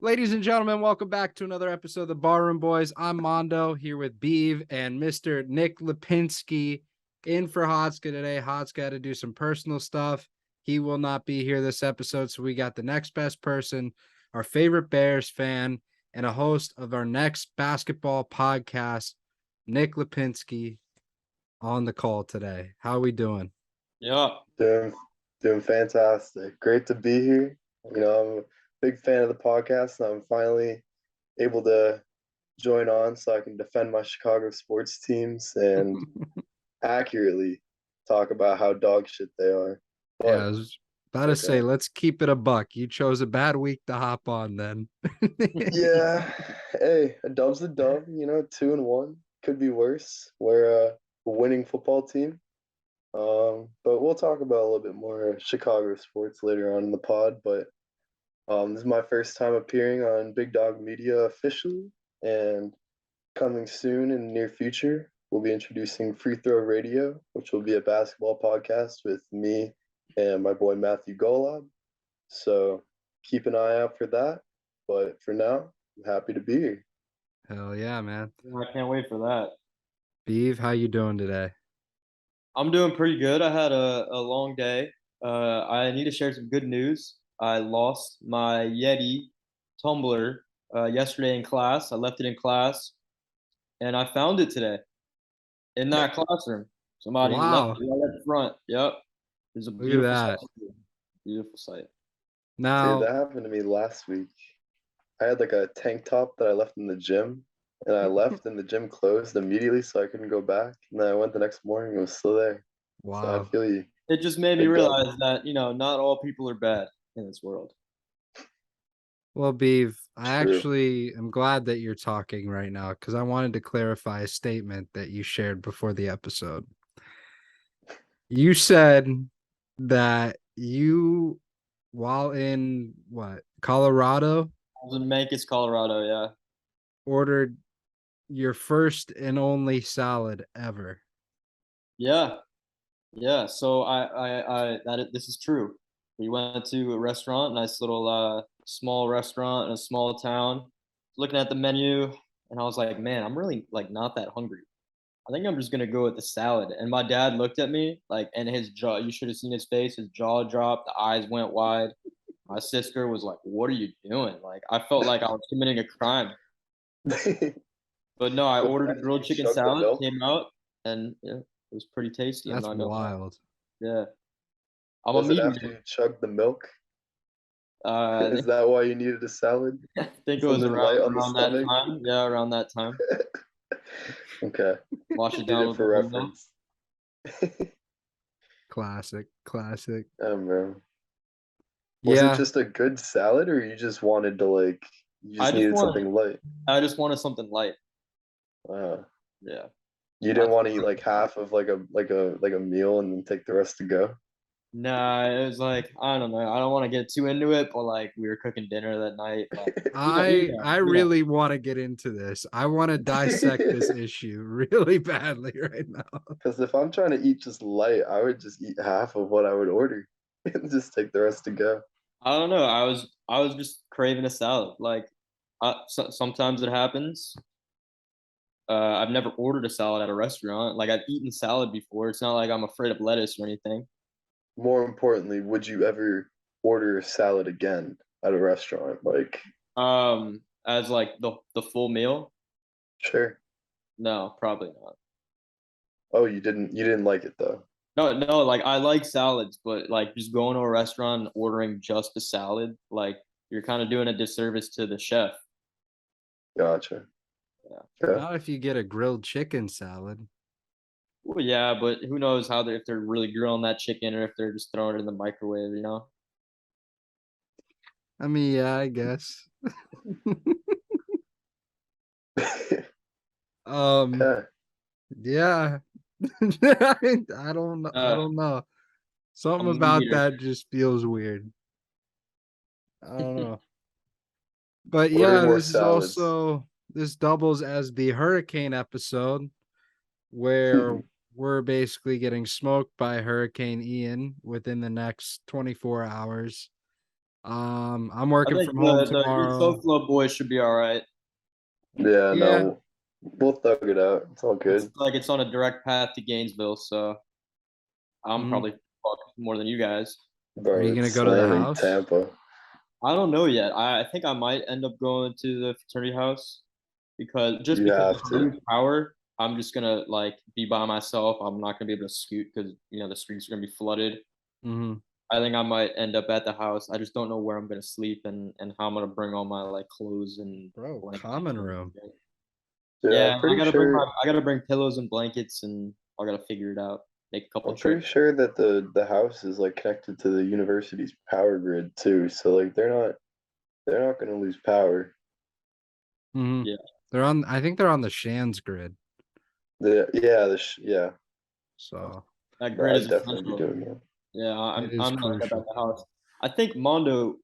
Ladies and gentlemen, welcome back to another episode of the Barroom Boys. I'm Mondo here with Beav and Mr. Nick Lipinski in for Hodska today. Hodska had to do some personal stuff. He will not be here this episode, so we got the next best person, our favorite Bears fan, and a host of our next basketball podcast, Nick Lipinski, on the call today. How are we doing? Yeah. Doing fantastic. Great to be here. I'm a big fan of the podcast, and I'm finally able to join on so I can defend my Chicago sports teams and accurately talk about how dog shit they are. But yeah, I was about to say, let's keep it a buck. You chose a bad week to hop on then. yeah. Hey, a dub's a dub, 2-1. Could be worse. We're a winning football team. But we'll talk about a little bit more Chicago sports later on in the pod. But this is my first time appearing on Big Dog Media officially, and coming soon in the near future, we'll be introducing Free Throw Radio, which will be a basketball podcast with me and my boy Matthew Golab. So keep an eye out for that. But for now, I'm happy to be here. Hell yeah, man. I can't wait for that. Beav, how you doing today? I'm doing pretty good. I had a long day. I need to share some good news. I lost my Yeti tumbler yesterday in class. I left it in class, and I found it today in that classroom. Somebody left it right up front. Yep. It was a beautiful sight. Beautiful sight. Now, dude, that happened to me last week. I had like a tank top that I left in the gym, and I left and the gym closed immediately, so I couldn't go back. And then I went the next morning, and it was still there. Wow. So I feel you. It just made me realize that, not all people are bad in this world. Well, Beav, I actually am glad that you're talking right now because I wanted to clarify a statement that you shared before the episode. You said that you, while in Colorado? I was in Memphis, Colorado, yeah. Ordered your first and only salad ever. Yeah. Yeah. So this is true. We went to a restaurant, nice little small restaurant in a small town. Looking at the menu, and I was like, man, I'm really like not that hungry. I think I'm just gonna go with the salad. And my dad looked at me and his jaw. You should have seen his face. His jaw dropped. The eyes went wide. My sister was like, "What are you doing?" Like I felt like I was committing a crime. But no, I ordered a grilled chicken salad. Came out, and yeah, it was pretty tasty. That's wild. Yeah. Was it after you chugged the milk? Is that why you needed a salad? I think it was around that time. Yeah, around that time. Okay. Wash it down for reference. Classic. Oh, man. Was it just a good salad, or you just wanted to needed something light? I just wanted something light. Yeah. You didn't want to eat like half of like a meal and then take the rest to go? Nah, it was like, I don't know. I don't want to get too into it, but like we were cooking dinner that night. Like, I really want to get into this. I want to dissect this issue really badly right now. Because if I'm trying to eat just light, I would just eat half of what I would order and just take the rest to go. I don't know. I was just craving a salad. Like, sometimes it happens. I've never ordered a salad at a restaurant. Like I've eaten salad before. It's not like I'm afraid of lettuce or anything. More importantly, would you ever order a salad again at a restaurant? As like the full meal? Sure. No, probably not. Oh, you didn't like it though? No, like I like salads, but like just going to a restaurant and ordering just a salad, like you're kind of doing a disservice to the chef. Gotcha. Yeah. Not if you get a grilled chicken salad. Well, yeah, but who knows if they're really grilling that chicken or if they're just throwing it in the microwave, I mean, yeah, I guess. Yeah. I don't know. Something about that just feels weird. I don't know. But yeah, this doubles as the hurricane episode where we're basically getting smoked by Hurricane Ian within the next 24 hours. I'm I working think from home the tomorrow. SoFlo boys should be all right. Yeah, Yeah. no, we'll thug it out. It's all It's good. like it's on a direct path to Gainesville, so I'm Mhm. probably fucked more than you guys. Are Bro, you gonna it's go to the slamming house? Tampa. I don't know yet. I think I might end up going to the fraternity house because You if have I to. lose power, I'm just gonna like be by myself. I'm not gonna be able to scoot because the streets are gonna be flooded. Mm-hmm. I think I might end up at the house. I just don't know where I'm gonna sleep and how I'm gonna bring all my like clothes and Bro, blankets. common room. Yeah, Yeah, I gotta bring pillows and blankets and I gotta figure it out. Make a couple I'm pretty trips. sure that the house is like connected to the university's power grid too. So like they're not gonna lose power. Mm-hmm. Yeah. I think they're on the Shands grid. Yeah. So That Bro, grid I'd is definitely be essential. doing that. Yeah, it is I'm gonna end up at crucial. the house. I think Mondo,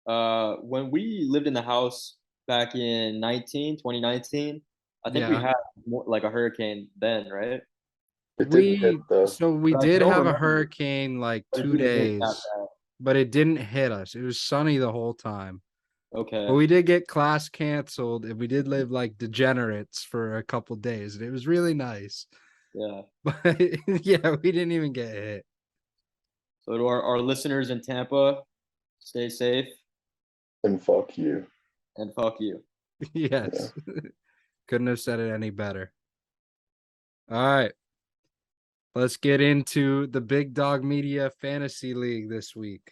when we lived in the house back in 2019, I think we Yeah. had more, like a hurricane then, right? It didn't hit though. We But I did don't have a remember. hurricane like It 2 didn't hit that days, bad. but it didn't hit us. It was sunny the whole time. But Okay. we did get class canceled and we did live like degenerates for a couple days. And it was really nice. Yeah. But yeah, we didn't even get hit. So to our listeners in Tampa, stay safe And fuck you. and fuck you. Yeah. Yes. Couldn't have said it any better. All right. Let's get into the Big Dog Media Fantasy League this week.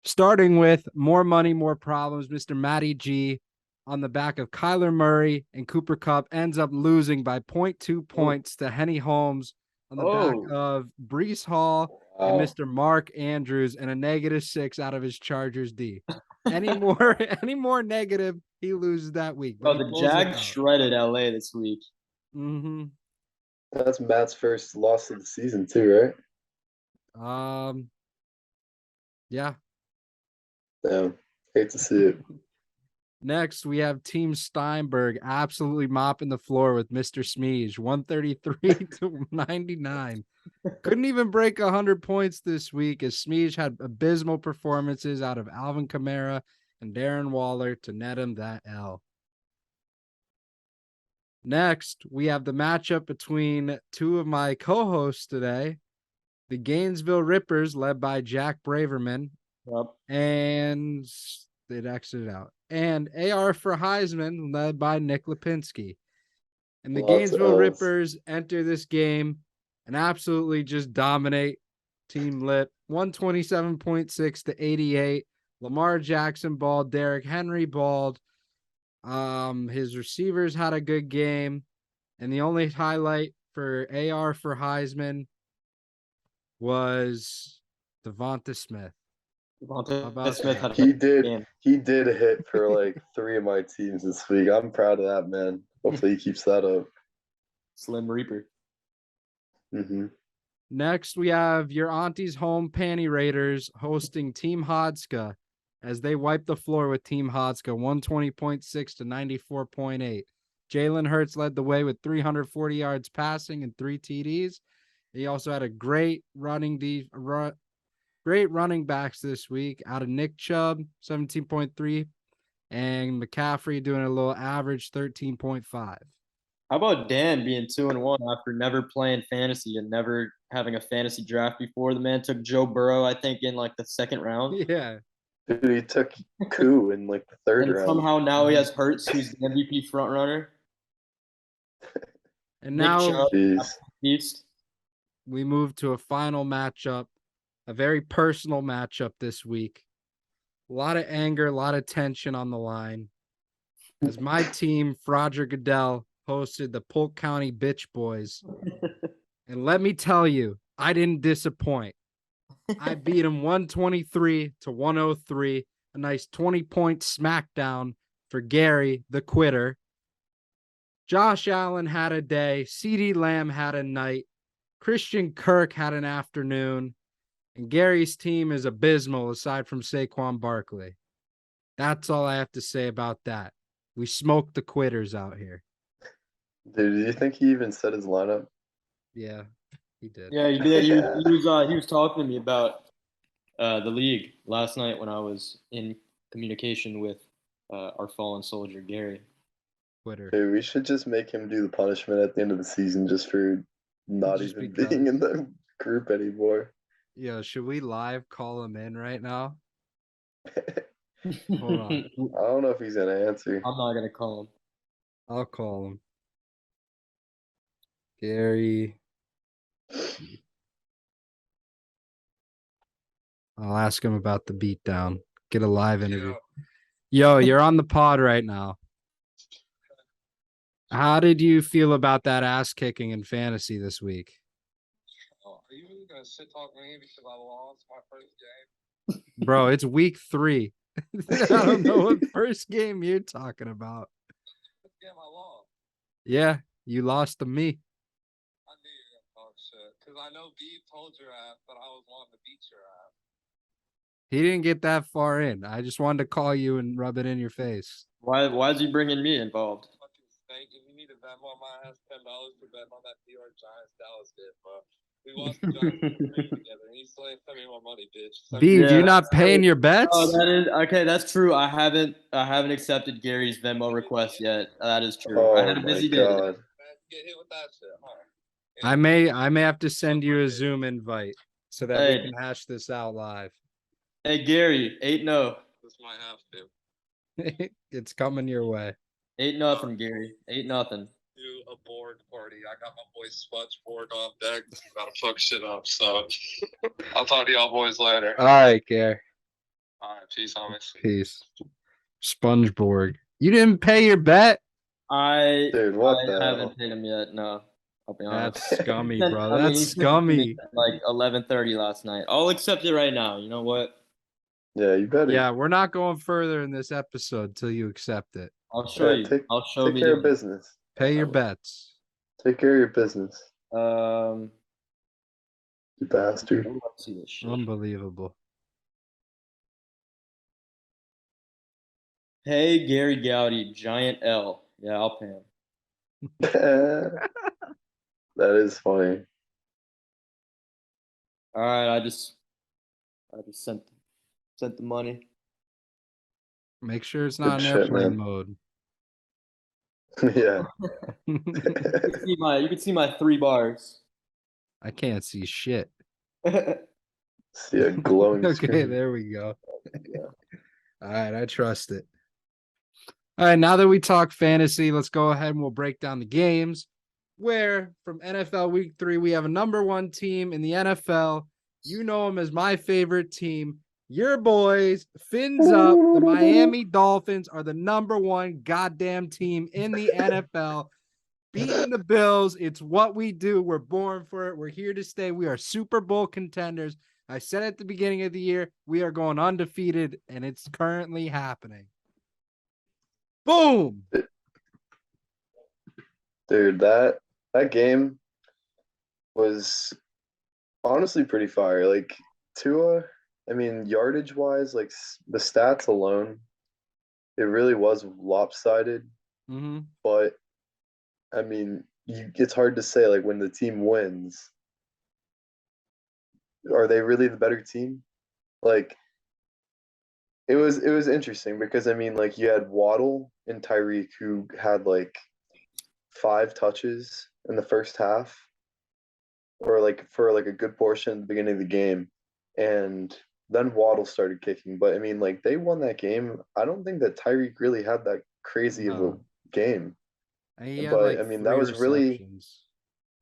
Starting with more money, more problems. Mr. Matty G on the back of Kyler Murray and Cooper Kupp ends up losing by 0.2 points to Henny Holmes on the back Oh, of Brees Hall and Wow. Mr. Mark Andrews and a -6 out of his Chargers D. Any more negative, he loses that week. But oh, he the pulls it Jags out. shredded LA this week. Mm-hmm. That's Matt's first loss of the season too, right? Yeah. Damn. Hate to see it. Next, we have Team Steinberg absolutely mopping the floor with Mr. Smeege, 133 to 99. Couldn't even break 100 points this week as Smeege had abysmal performances out of Alvin Kamara and Darren Waller to net him that L. Next, we have the matchup between two of my co-hosts today, the Gainesville Rippers, led by Jack Braverman, Yep. and they'd exited out. And AR for Heisman, led by Nick Lipinski. And the Lots of Gainesville L's. Rippers enter this game and absolutely just dominate Team Lip. 127.6 to 88. Lamar Jackson balled. Derrick Henry balled. His receivers had a good game. And the only highlight for AR for Heisman was Devonta Smith. Devonta Smith had a He game. did hit for like 3 of my teams this week. I'm proud of that, man. Hopefully he keeps that up. Slim Reaper. Mm-hmm. Next, we have your auntie's home Panty Raiders hosting Team Hodska as they wipe the floor with Team Hodska, 120.6 to 94.8. Jalen Hurts led the way with 340 yards passing and 3 TDs. He also had a great running backs this week out of Nick Chubb, 17.3, and McCaffrey doing a little average 13.5. How about Dan being 2-1 after never playing fantasy and never having a fantasy draft before? The man took Joe Burrow, I think, in like the second round. Yeah. Dude, he took Koo in like the third And round. somehow now he has Hurts, who's the MVP front runner. And Nick now Chubb, Jeez. East. we move to a final matchup, a very personal matchup this week. A lot of anger, a lot of tension on the line. As my team, Frodger Goodell, hosted the Polk County Bitch Boys. And let me tell you, I didn't disappoint. I beat him 123 to 103. A nice 20-point smackdown for Gary, the quitter. Josh Allen had a day. CeeDee Lamb had a night. Christian Kirk had an afternoon. And Gary's team is abysmal aside from Saquon Barkley. That's all I have to say about that. We smoked the quitters out here. Dude, do you think he even set his lineup? Yeah. He did. Yeah, he did. He was talking to me about the league last night when I was in communication with our fallen soldier Gary. Twitter. Hey, we should just make him do the punishment at the end of the season just for not Just even because. being in the group anymore. Yo, should we live call him in right now? Hold on. I don't know if he's gonna answer. I'm not gonna call him. I'll call him. Gary. I'll ask him about the beatdown. Get a live interview. Yo, you're on the pod right now. How did you feel about that ass kicking in fantasy this week? Are you really gonna shit talk me because I lost my first game? Bro, it's week 3. I don't know what first game you're talking about. First game I lost. Yeah, you lost to me. I knew you were gonna talk shit because I know Beav told your ass that I was wanting to beat your ass. He didn't get that far in. I just wanted to call you and rub it in your face. Why is he bringing me involved? Fucking snake, if you need to Venmo my ass $10 to bet on that New York Giants Dallas game, bro. We lost the Giants together, and you still ain't send me my money, bitch. Beav, Yeah. you're not paying your bets? Oh, that is okay. That's true. I haven't accepted Gary's Venmo request yet. That is true. I Oh had a my busy day. god. Man, get hit with that shit, huh? I may have to send you a Zoom invite so that Hey. we can hash this out live. Hey Gary, 8-0. This might have to. It's coming your way. 8-0, Gary. 8-0. Do a board party. I got my boy Spudge board on deck. Gotta fuck shit up. So I'll talk to y'all boys later. All right, Gary. All right, peace, homies. Peace. Spongeborg. You didn't pay your bet? Dude, what the hell? haven't paid him yet. No, I'll be honest. That's scummy, He bro. sent- I mean, That's he sent it to me scummy. at like 11:30 last night. I'll accept it right now. You know what? Yeah, you better. Yeah, we're not going further in this episode till you accept it. I'll show you. Take I'll show care of business. Pay your bets. Take care of your business, You. you bastard. Let's see this shit. Unbelievable. Hey Gary Gowdy, Giant L. Yeah, I'll pay him. That is funny. All right, I just sent the money. Make sure it's not Good in shit, airplane man. mode. Yeah. You can see my 3 bars. I can't see shit. See a glowing Okay, screen. there we go. Yeah. All right, I trust it. All right, now that we talk fantasy, let's go ahead and we'll break down the games. Where from NFL Week 3, we have a number 1 team in the NFL. You know them as my favorite team. Your boys, fins up. The Miami Dolphins are the number 1 goddamn team in the NFL. Beating the Bills. It's what we do. We're born for it. We're here to stay. We are Super Bowl contenders. I said at the beginning of the year, we are going undefeated, and it's currently happening. Boom. Dude, that game was honestly pretty fire. Like Tua, I mean, yardage wise, like the stats alone, it really was lopsided. Mm-hmm. But I mean, it's hard to say. Like when the team wins, are they really the better team? Like it was interesting because I mean, like you had Waddle and Tyreek who had like 5 touches in the first half, or like for like a good portion at the beginning of the game, and then Waddle started kicking. But I mean, like they won that game. I don't think that Tyreek really had that crazy of a game. And he had But like I mean, 3 receptions.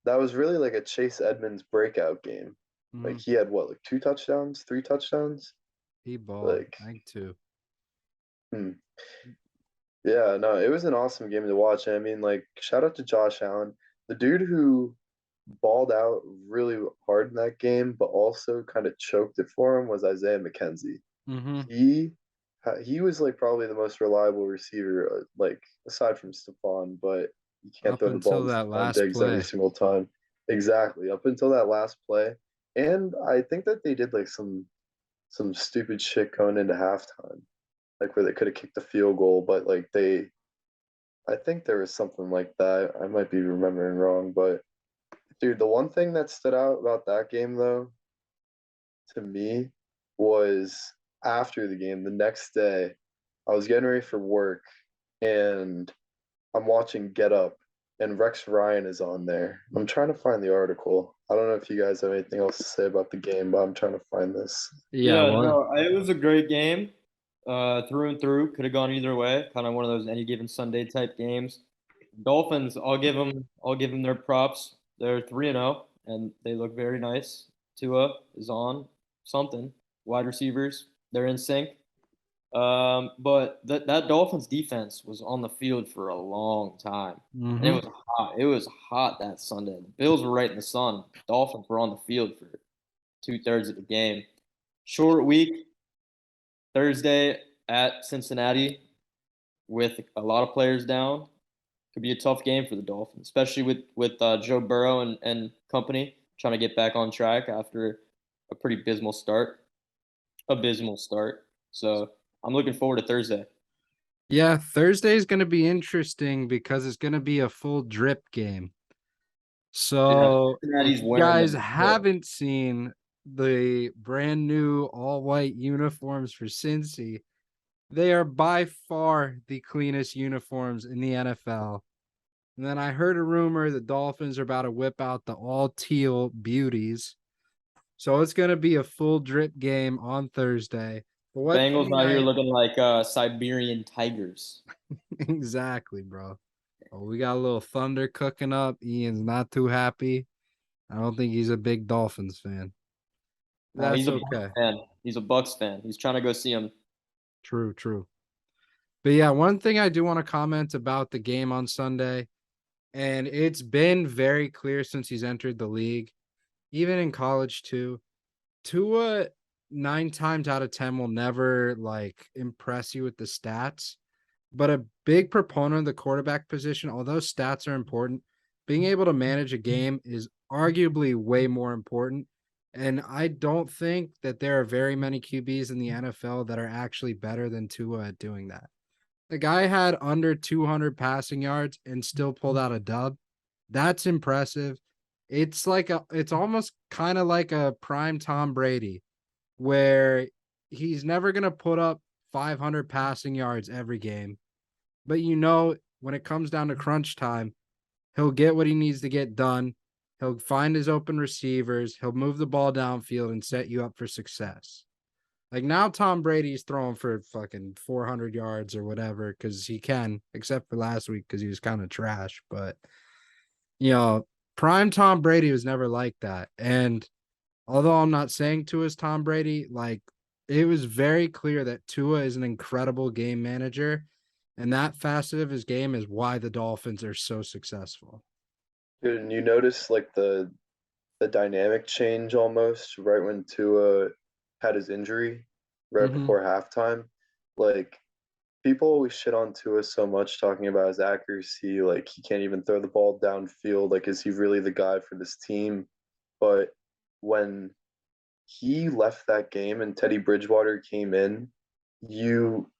that was really like a Chase Edmonds breakout game. Mhm. Like he had what, like 2 touchdowns, 3 touchdowns? He balled. like- I think 2. Yeah, no, it was an awesome game to watch. I mean, like, shout out to Josh Allen, the dude who balled out really hard in that game, but also kind of choked it for him was Isaiah McKenzie. Mm-hmm. He was like probably the most reliable receiver, like aside from Stephon, but you can't Up throw the ball until to that Stephon last Diggs play. every single time. Exactly, up until that last play. And I think that they did like some stupid shit going into halftime, like where they could have kicked the field goal, but like I think there was something like that. I might be remembering wrong, but Dude, the one thing that stood out about that game, though, to me, was after the game, the next day, I was getting ready for work, and I'm watching Get Up, and Rex Ryan is on there. I'm trying to find the article. I don't know if you guys have anything else to say about the game, but I'm trying to find this. Yeah, Yeah, well, no, it was a great game. Through and through, could have gone either way. Kind of one of those any given Sunday type games. Dolphins, I'll give them their props. They're 3-0, and they look very nice. Tua is on something. Wide receivers, they're in sync. But that Dolphins defense was on the field for a long time. And it mhm. was hot. It was hot that Sunday. The Bills were right in the sun. Dolphins were on the field for 2/3 of the game. Short week, Thursday at Cincinnati with a lot of players down. Could be a tough game for the Dolphins, especially with Joe Burrow and company trying to get back on track after a pretty abysmal start. Abysmal start. So I'm looking forward to Thursday. Yeah, Thursday is going to be interesting because it's going to be a full drip game. Yeah, So if Cincinnati's you wearing guys them. haven't seen the brand new all white uniforms for Cincy, they are by far the cleanest uniforms in the NFL. And then I heard a rumor the Dolphins are about to whip out the all teal beauties. So it's going to be a full drip game on Thursday. But what Bengals thing out here I looking like Siberian tigers. exactly, bro. Oh, we got a little thunder cooking up. Ian's not too happy. I don't think he's a big Dolphins fan. He's That's a Bucks okay. fan. He's a Bucks fan. He's trying to go see him. True, true. But yeah, one thing I do want to comment about the game on Sunday, and it's been very clear since he's entered the league, even in college too. Tua 9 times out of 10 will never like impress you with the stats, but a big proponent of the quarterback position, although stats are important, being able to manage a game is arguably way more important. And I don't think that there are very many QBs in the NFL that are actually better than Tua at doing that. The guy had under 200 passing yards and still pulled out a dub. That's impressive. It's almost kind of like a prime Tom Brady, where he's never going to put up 500 passing yards every game. But when it comes down to crunch time, he'll get what he needs to get done. He'll find his open receivers. He'll move the ball downfield and set you up for success. Like now, Tom Brady's throwing for fucking 400 yards or whatever because he can, except for last week because he was kind of trash. But, you know, prime Tom Brady was never like that. And although I'm not saying Tua's Tom Brady, like it was very clear that Tua is an incredible game manager. And that facet of his game is why the Dolphins are so successful. Dude, and you notice like the dynamic change almost right when Tua had his injury right Mm-hmm. before halftime. Like people always shit on Tua so much talking about his accuracy, like he can't even throw the ball downfield. Like, is he really the guy for this team? But when he left that game and Teddy Bridgewater came in, you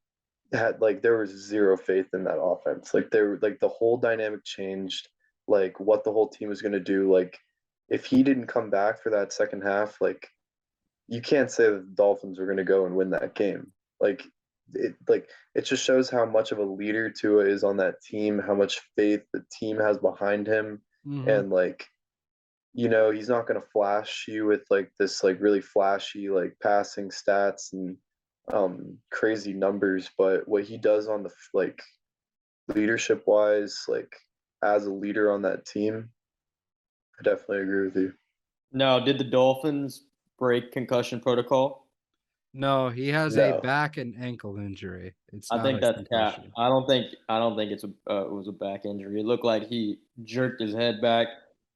had like there was zero faith in that offense. Like there like the whole dynamic changed, like what the whole team was gonna do. Like if he didn't come back for that second half, like you can't say that the Dolphins are gonna go and win that game. Like it just shows how much of a leader Tua is on that team, how much faith the team has behind him, Mm-hmm. and like he's not gonna flash you with like this like really flashy like passing stats and crazy numbers, but what he does on the like leadership wise, like as a leader on that team, I definitely agree with you. Now, did the Dolphins break concussion protocol? No, he has a No, back and ankle injury. It's I not think a that's cap. concussion. I don't think it was a back injury. It looked like he jerked his head back,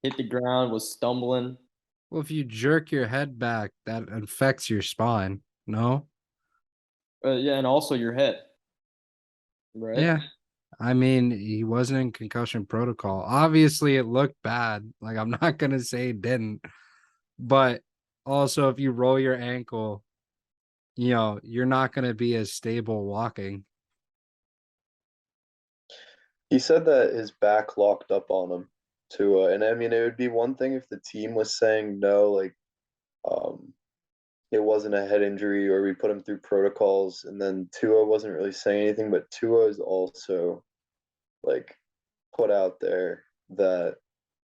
hit the ground, was stumbling. Well, if you jerk your head back, that affects your spine. No? Yeah, and also your head, right? Yeah. I mean, he wasn't in concussion protocol. Obviously, it looked bad. Like, I'm not going to say it didn't. But also, if you roll your ankle, you're not going to be as stable walking. he said that his back locked up on him, Tua. And I mean, it would be one thing if the team was saying no, like um, it wasn't a head injury or we put him through protocols, and then Tua wasn't really saying anything, but Tua is also like put out there that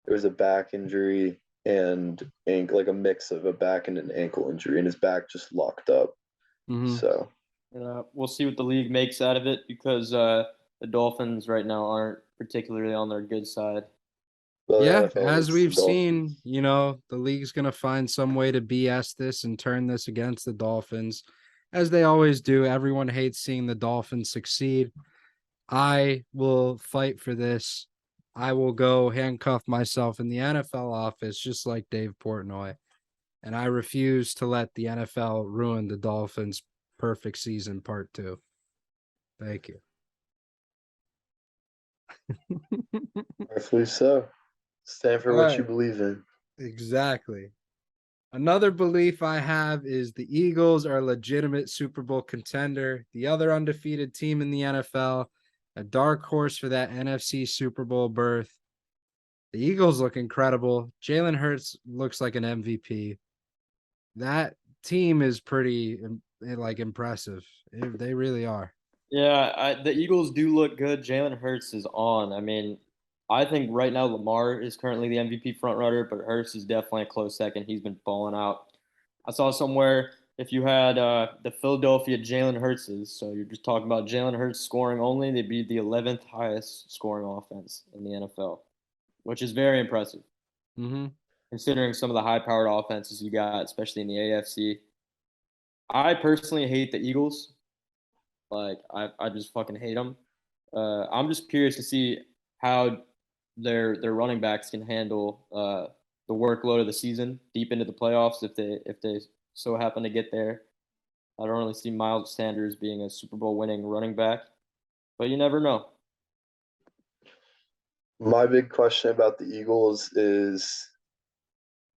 it was a back injury and like a mix of a back and an ankle injury, and his back just locked up. Mhm. So We'll see what the league makes out of it because the Dolphins right now aren't particularly on their good side. well, the Yeah, NFL as hates the we've seen, Dolphins. the league's going to find some way to BS this and turn this against the Dolphins, as they always do. Everyone hates seeing the Dolphins succeed. I will fight for this. I will go handcuff myself in the NFL office, just like Dave Portnoy. And I refuse to let the NFL ruin the Dolphins' perfect season part 2. Thank you. Rightfully so. Stand for All what you right. believe in. Exactly. Another belief I have is the Eagles are a legitimate Super Bowl contender, the other undefeated team in the NFL, a dark horse for that NFC Super Bowl berth. The Eagles look incredible. Jalen Hurts looks like an MVP. That team is pretty impressive. They really are. Yeah, the Eagles do look good. Jalen Hurts is on. I mean, I think right now Lamar is currently the MVP frontrunner, but Hurts is definitely a close second. He's been balling out. I saw somewhere if you had the Philadelphia Jalen Hurtses, so you're just talking about Jalen Hurts scoring only, they'd be the 11th highest scoring offense in the NFL, which is very impressive Mm-hmm. considering some of the high-powered offenses you got, especially in the AFC. I personally hate the Eagles. Like I just fucking hate them. I'm just curious to see how their running backs can handle the workload of the season deep into the playoffs if they so happen to get there. I don't really see Miles Sanders being a Super Bowl winning running back, but you never know. My big question about the Eagles is,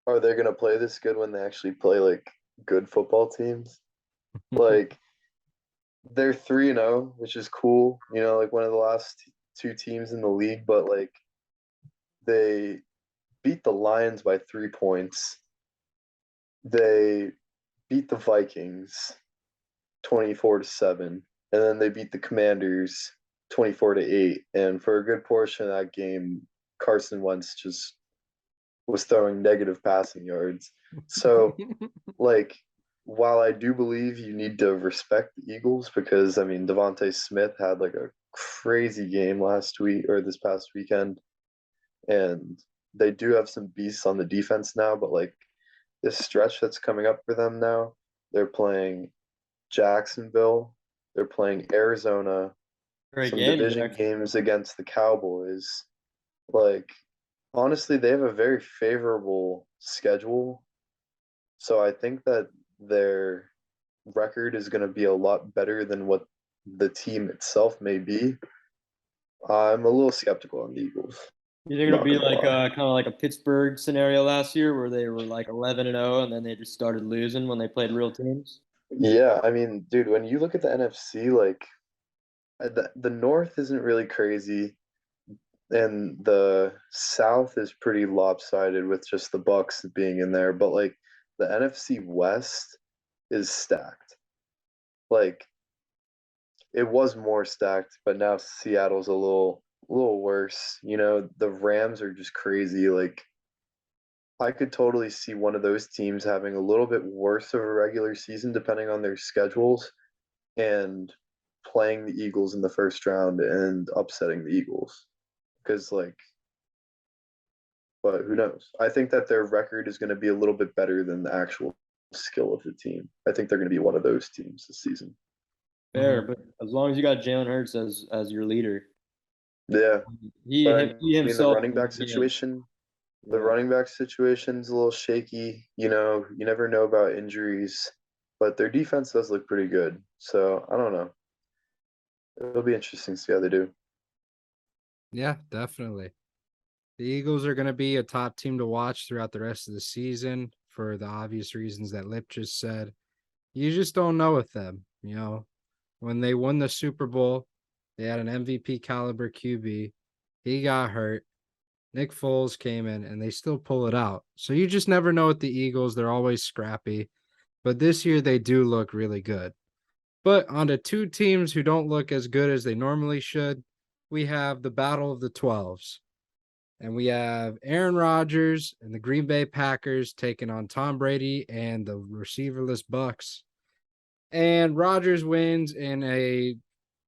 are they going to play this good when they actually play like good football teams? Like they're 3-0, which is cool, like one of the last two teams in the league, but like they beat the Lions by 3 points. They beat the Vikings 24-7, and then they beat the Commanders 24-8. And for a good portion of that game, Carson Wentz just was throwing negative passing yards. So, like, while I do believe you need to respect the Eagles because I mean Devontae Smith had like a crazy game last week or this past weekend, and they do have some beasts on the defense now, but like this stretch that's coming up for them now, they're playing Jacksonville, they're playing Arizona, Great some game, division Jack. games against the Cowboys. Like, honestly, they have a very favorable schedule. So I think that their record is going to be a lot better than what the team itself may be. I'm a little skeptical on the Eagles. You think it'll Not be gonna like lie. kind of like a Pittsburgh scenario last year where they were like 11-0 and then they just started losing when they played real teams? Yeah, I mean, dude, when you look at the NFC, like the North isn't really crazy, and the South is pretty lopsided with just the Bucks being in there. But like the NFC West is stacked. Like it was more stacked, but now Seattle's a little worse. The Rams are just crazy. Like I could totally see one of those teams having a little bit worse of a regular season depending on their schedules and playing the Eagles in the first round and upsetting the Eagles. Because like, but who knows? I think that their record is going to be a little bit better than the actual skill of the team. I think they're going to be one of those teams this season. Fair, but as long as you got Jalen Hurts as your leader, Yeah, he but I him, he mean the himself running can back be in. situation. The Yeah. running back situation's a little shaky. You never know about injuries, but their defense does look pretty good. So I don't know. It'll be interesting to see how they do. Yeah, definitely. The Eagles are going to be a top team to watch throughout the rest of the season for the obvious reasons that Lip just said. You just don't know with them. When they won the Super Bowl, they had an MVP caliber QB. He got hurt. Nick Foles came in and they still pull it out. So you just never know with the Eagles. They're always scrappy. But this year they do look really good. But on to two teams who don't look as good as they normally should, we have the battle of the 12s. And we have Aaron Rodgers and the Green Bay Packers taking on Tom Brady and the receiverless Bucks. And Rodgers wins in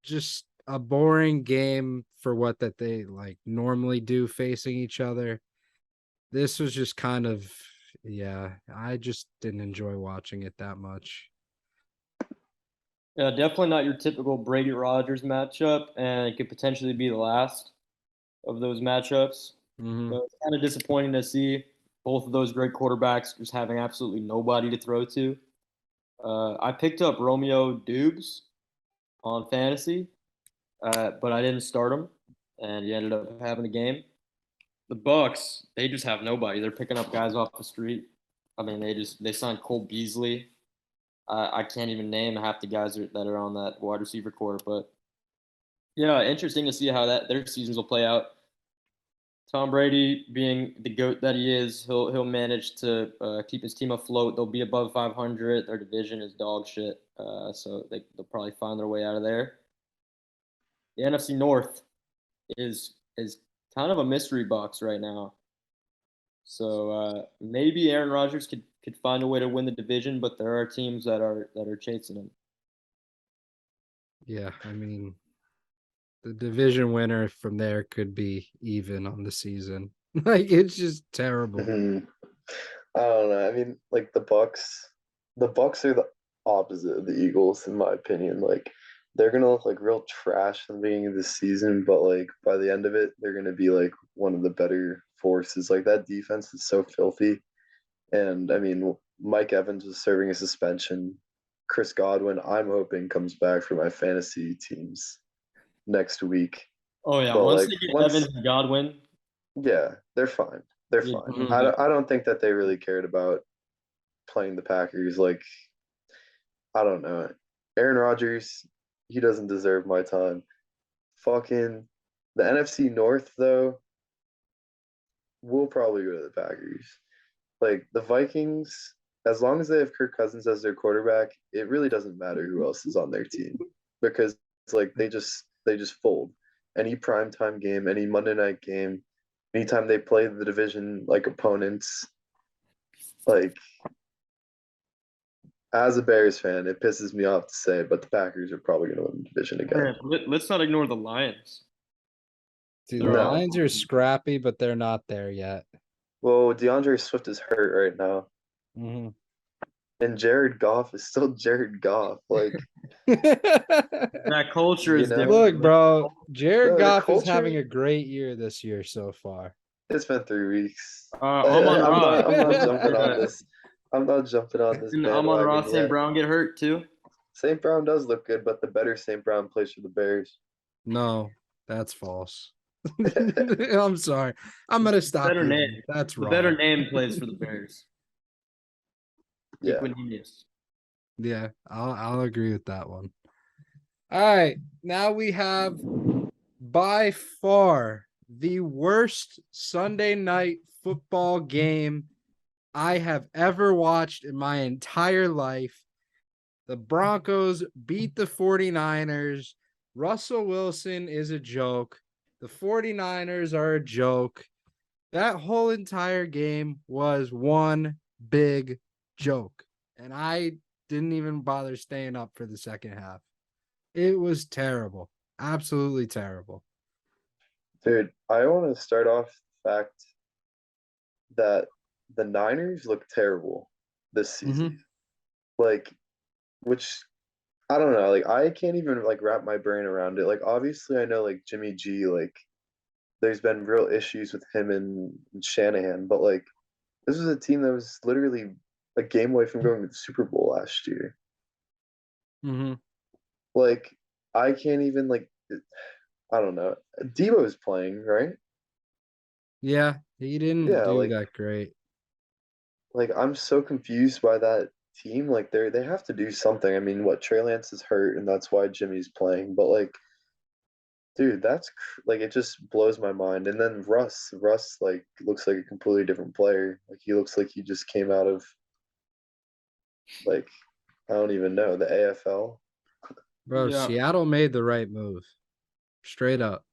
just a boring game for what that they like normally do facing each other. This was just kind of I just didn't enjoy watching it that much. Yeah, definitely not your typical Brady Rogers matchup, and it could potentially be the last of those matchups. Mm-hmm. So it's kind of disappointing to see both of those great quarterbacks just having absolutely nobody to throw to. I picked up Romeo Dubes on fantasy, but I didn't start him, and he ended up having a game. The Bucks, they just have nobody. They're picking up guys off the street. I mean, they signed Cole Beasley. I can't even name half the guys that are on that wide receiver core, but yeah, interesting to see how their seasons will play out. Tom Brady, being the goat that he is, he'll manage to keep his team afloat. They'll be above 500. Their division is dog shit, so they'll probably find their way out of there. The NFC North is kind of a mystery box right now. So maybe Aaron Rodgers could find a way to win the division, but there are teams that are chasing him. Yeah, I mean, the division winner from there could be even on the season. Like it's just terrible. Mhm. I don't know. I mean, like the Bucks are the opposite of the Eagles in my opinion. Like they're gonna look like real trash in the beginning of the season, but like by the end of it, they're gonna be like one of the better forces. Like that defense is so filthy. And I mean, Mike Evans was serving a suspension. Chris Godwin, I'm hoping comes back for my fantasy teams next week. Oh yeah, But once like they get once, Evans and Godwin, yeah, they're fine. They're yeah, fine. Mhm. I don't think that they really cared about playing the Packers. Like I don't know, Aaron Rodgers, he doesn't deserve my time. Fucking the NFC North though, we'll probably go to the Packers. Like the Vikings, as long as they have Kirk Cousins as their quarterback, it really doesn't matter who else is on their team because it's like they just fold. Any primetime game, any Monday night game, anytime they play the division like opponents, like as a Bears fan, it pisses me off to say, but the Packers are probably going to win the division again. let's not ignore the Lions. See, the They're No. Lions are scrappy, but they're not there yet. Well, DeAndre Swift is hurt right now, Mm-hmm. and Jared Goff is still Jared Goff. Like, That culture you is know, Look, different. bro, Jared the Goff is culture. having a great year this year so far. It's been 3 weeks. Amon I'm Ra. not. I'm not jumping on this. I'm not jumping on this Didn't Amon Ra bandwagon St. yet. Brown get hurt too? St. Brown does look good, but the better St. Brown plays for the Bears. No, that's false. I'm sorry. I'm gonna stop Better you. name. That's The wrong. better name plays for the Bears. Yeah. Equinemius. Yeah, I'll agree with that one. All right, now we have by far the worst Sunday night football game I have ever watched in my entire life. The Broncos beat the 49ers. Russell Wilson is a joke. The 49ers are a joke. That whole entire game was one big joke. And I didn't even bother staying up for the second half. It was terrible. Absolutely terrible. Dude, I want to start off the fact that the Niners look terrible this season. Like, which I don't know. Like, I can't even like wrap my brain around it. Like, obviously, I know like Jimmy G. Like, there's been real issues with him and Shanahan, but like, this was a team that was literally a game away from going to the Super Bowl last year. Mm-hmm. Like, I can't even like. I don't know. Debo's playing, right? Yeah, he didn't Yeah, do that great. like I'm so confused by that team. Like they have to do something. I mean, what Trey Lance is hurt, and that's why Jimmy's playing. But like Dude, like it just blows my mind. And then Russ like looks like a completely different player. Like he looks like he just came out of like I don't even know the AFL. Bro, Yeah. Seattle made the right move. Straight up.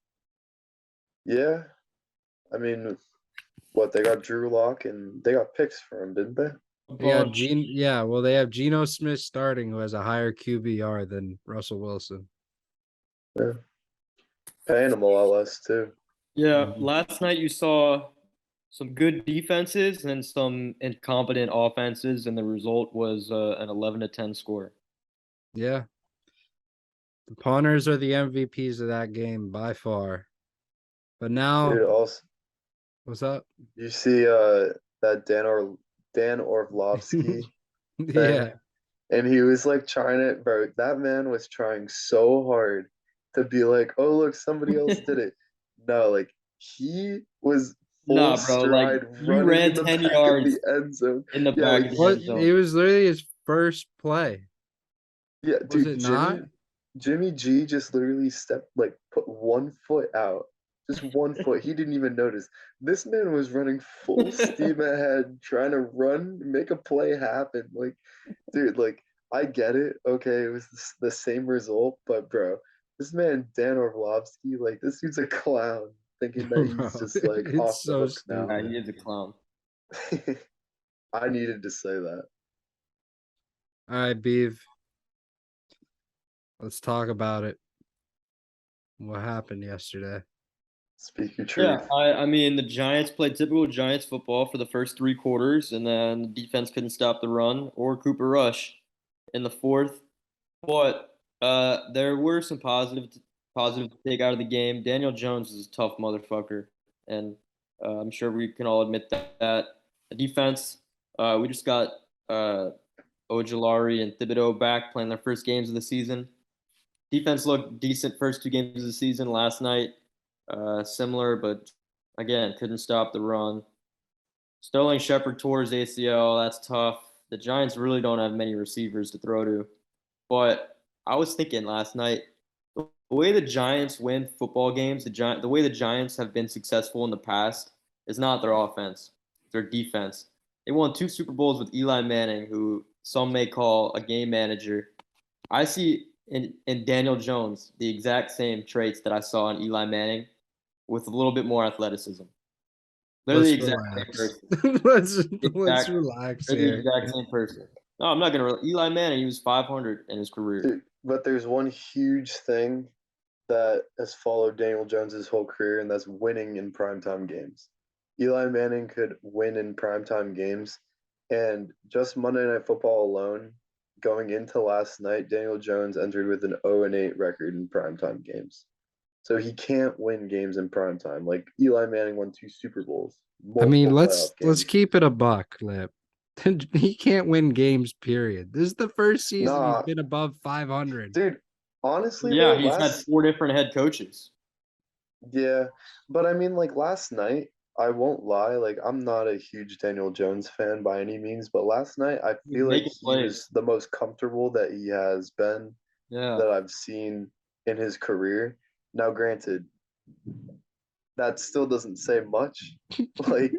Yeah, I mean, what they got Drew Lock and they got picks for him, didn't they? Well, they have Geno Smith starting, who has a higher QBR than Russell Wilson. Yeah, paying him a lot less too. Yeah, Mhm. last night you saw some good defenses and some incompetent offenses, and the result was an 11-10 score. Yeah. The punters are the MVPs of that game by far. But now, Dude, also what's up? you see that Dan Orlovsky thing, Yeah. and he was like trying it, bro. That man was trying so hard to be like, oh look, somebody else did it. No, like he was full Nah, bro, like stride you running ran in the 10 back of the yards end zone. in the Yeah, back like of the What? end It zone. was literally his first play. yeah, Was dude, it not? Jimmy G just literally put 1 foot out. Just 1 foot. He didn't even notice. This man was running full steam ahead, trying to run, make a play happen. Like, dude, like, I get it. Okay, it was the same result, but bro, this man, Dan Orlovsky, like, this dude's a clown, thinking that he's Bro, just like it's off the so hook now. Yeah, stupid. he is a clown. I needed to say that. All right, Beav. Let's talk about it. What happened yesterday? Speak your Yeah, truth. I mean the Giants played typical Giants football for the first 3 quarters, and then the defense couldn't stop the run or Cooper Rush in the fourth. But there were some positive to take out of the game. Daniel Jones is a tough motherfucker, and I'm sure we can all admit that. The defense, we just got Ojulari and Thibodeau back playing their first games of the season. Defense looked decent first 2 games of the season. Last night, similar, but again, couldn't stop the run. Sterling Shepard tore his ACL. That's tough. The Giants really don't have many receivers to throw to. But I was thinking last night, the way the Giants win football games, the way the Giants have been successful in the past is not their offense, it's their defense. They won 2 Super Bowls with Eli Manning, who some may call a game manager. I see in Daniel Jones the exact same traits that I saw in Eli Manning with a little bit more athleticism. They're the Let's exact same relax. person. Let's relax They're the here. exact same person. No, I'm not gonna. Eli Manning, he was 500 in his career. Dude, but there's one huge thing that has followed Daniel Jones's whole career, and that's winning in primetime games. Eli Manning could win in primetime games, and just Monday Night Football alone, going into last night, Daniel Jones entered with an 0-8 record in primetime games. So he can't win games in primetime. Like Eli Manning won 2 Super Bowls, I mean, multiple let's playoff games. keep it a buck, Lip. He can't win games, period. This is the first season he's Nah, been above 500. dude, honestly though, Yeah, he's had 4 different head coaches. yeah, but I mean, like last night, I won't lie, like I'm not a huge Daniel Jones fan by any means, but last night I He's feel like making he plays. was the most comfortable that he has been Yeah. that I've seen in his career. Now, granted, that still doesn't say much. Like,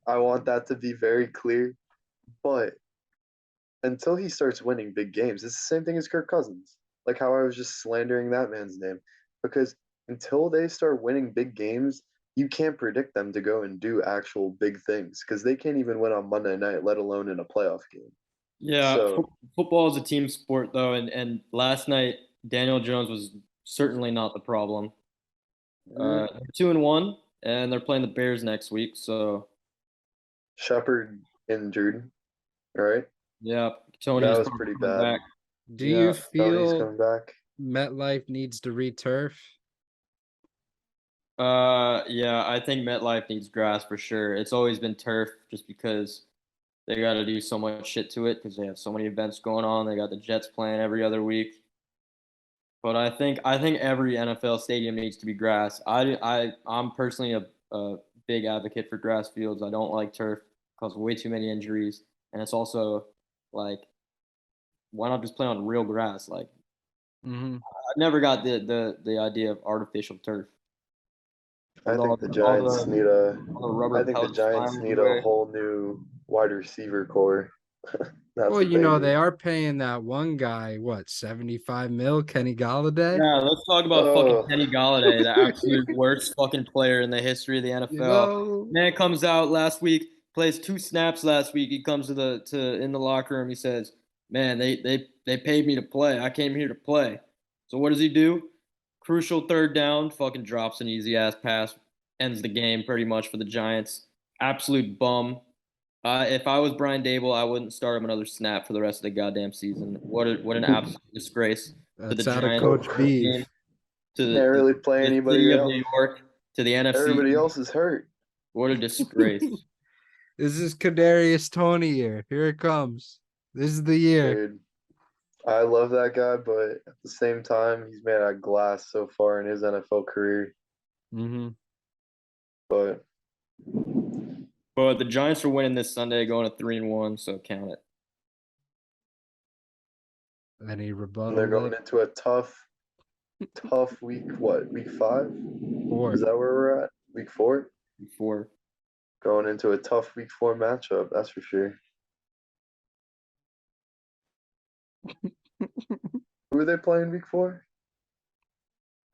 I want that to be very clear, but until he starts winning big games, it's the same thing as Kirk Cousins. Like how I was just slandering that man's name. Because until they start winning big games, you can't predict them to go and do actual big things because they can't even win on Monday night, let alone in a playoff game. Yeah, So, football is a team sport though, and last night Daniel Jones was certainly not the problem. They're 2-1, and they're playing the Bears next week. So Shepard injured, right? yeah, That Tony's was probably pretty coming bad. back. Do you Yeah, Tony's feel coming back. MetLife needs to returf? yeah, I think MetLife needs grass for sure. It's always been turf just because they got to do so much shit to it because they have so many events going on. They got the Jets playing every other week. But I think every NFL stadium needs to be grass. I'm personally a big advocate for grass fields. I don't like turf because way too many injuries, and it's also like why not just play on real grass? Like Mm-hmm. never got the idea of artificial turf. I With think the all Giants the, need a. all the rubber I think the pellets Giants flying need a everywhere. whole new wide receiver core. That's Well, what you know, need. they are paying that one guy, what, 75 mil, Kenny Galladay? Yeah, let's talk about fucking Oh, Kenny Galladay, the absolute worst fucking player in the history of the You NFL. know? Man comes out last week, plays 2 snaps last week. He comes to in the locker room. He says, "Man, they paid me to play. I came here to play." So what does he do? Crucial third down, fucking drops an easy ass pass, ends the game pretty much for the Giants. Absolute bum. If I was Brian Dable, I wouldn't start him another snap for the rest of the goddamn season. What an absolute disgrace to the That's out of Giants Coach game, Beav. to can't the really play anybody city of else. New York, to the NFC. Everybody else is hurt. What a disgrace. This is Kadarius Toney year. Here it comes. This is the year. Dude, I love that guy, but at the same time, he's made out of glass so far in his NFL career. Mm-hmm. But But the Giants are winning this Sunday, going to 3-1, so count it. Any rebuttal? they're going Nick? into a tough week. What, week 5? Four. Is that where we're at? Week 4? Before Going into a tough week 4 matchup, that's for sure. Who are they playing week 4?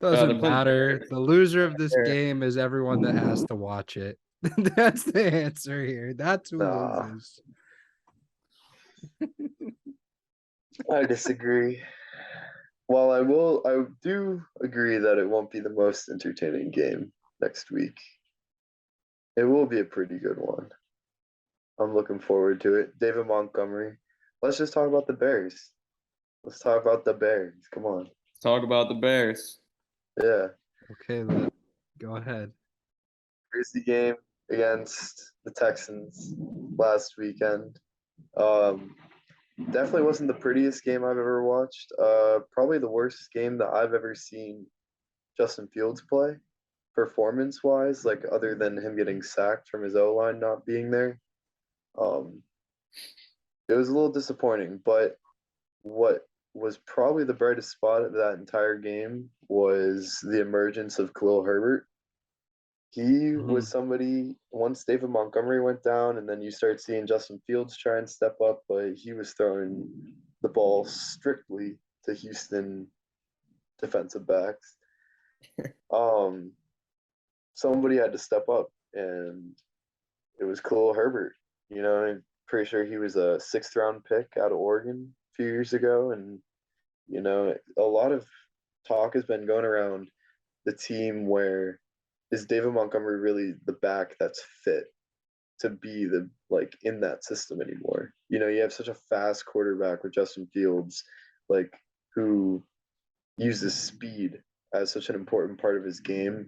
Doesn't they're playing matter. Bears. The loser of this Bears. game is everyone that has to watch it. That's the answer here. That's who Nah. loses. I disagree. While I do agree that it won't be the most entertaining game next week. It will be a pretty good one. I'm looking forward to it. David Montgomery. Let's just talk about the Bears. Let's talk about the Bears. Come on. Let's talk about the Bears. Yeah. Okay, go ahead. Crazy game against the Texans last weekend. Definitely wasn't the prettiest game I've ever watched. Probably the worst game that I've ever seen Justin Fields play, performance-wise, like other than him getting sacked from his O-line not being there. It was a little disappointing, but what was probably the brightest spot of that entire game was the emergence of Khalil Herbert. He was somebody, once David Montgomery went down, and then you start seeing Justin Fields try and step up, but he was throwing the ball strictly to Houston defensive backs. Somebody had to step up, and it was Khalil Herbert. You know, I'm pretty sure he was a 6th-round pick out of Oregon a few years ago, and you know, a lot of talk has been going around the team where is David Montgomery really the back that's fit to be the like in that system anymore? You know, you have such a fast quarterback with Justin Fields, like who uses speed as such an important part of his game.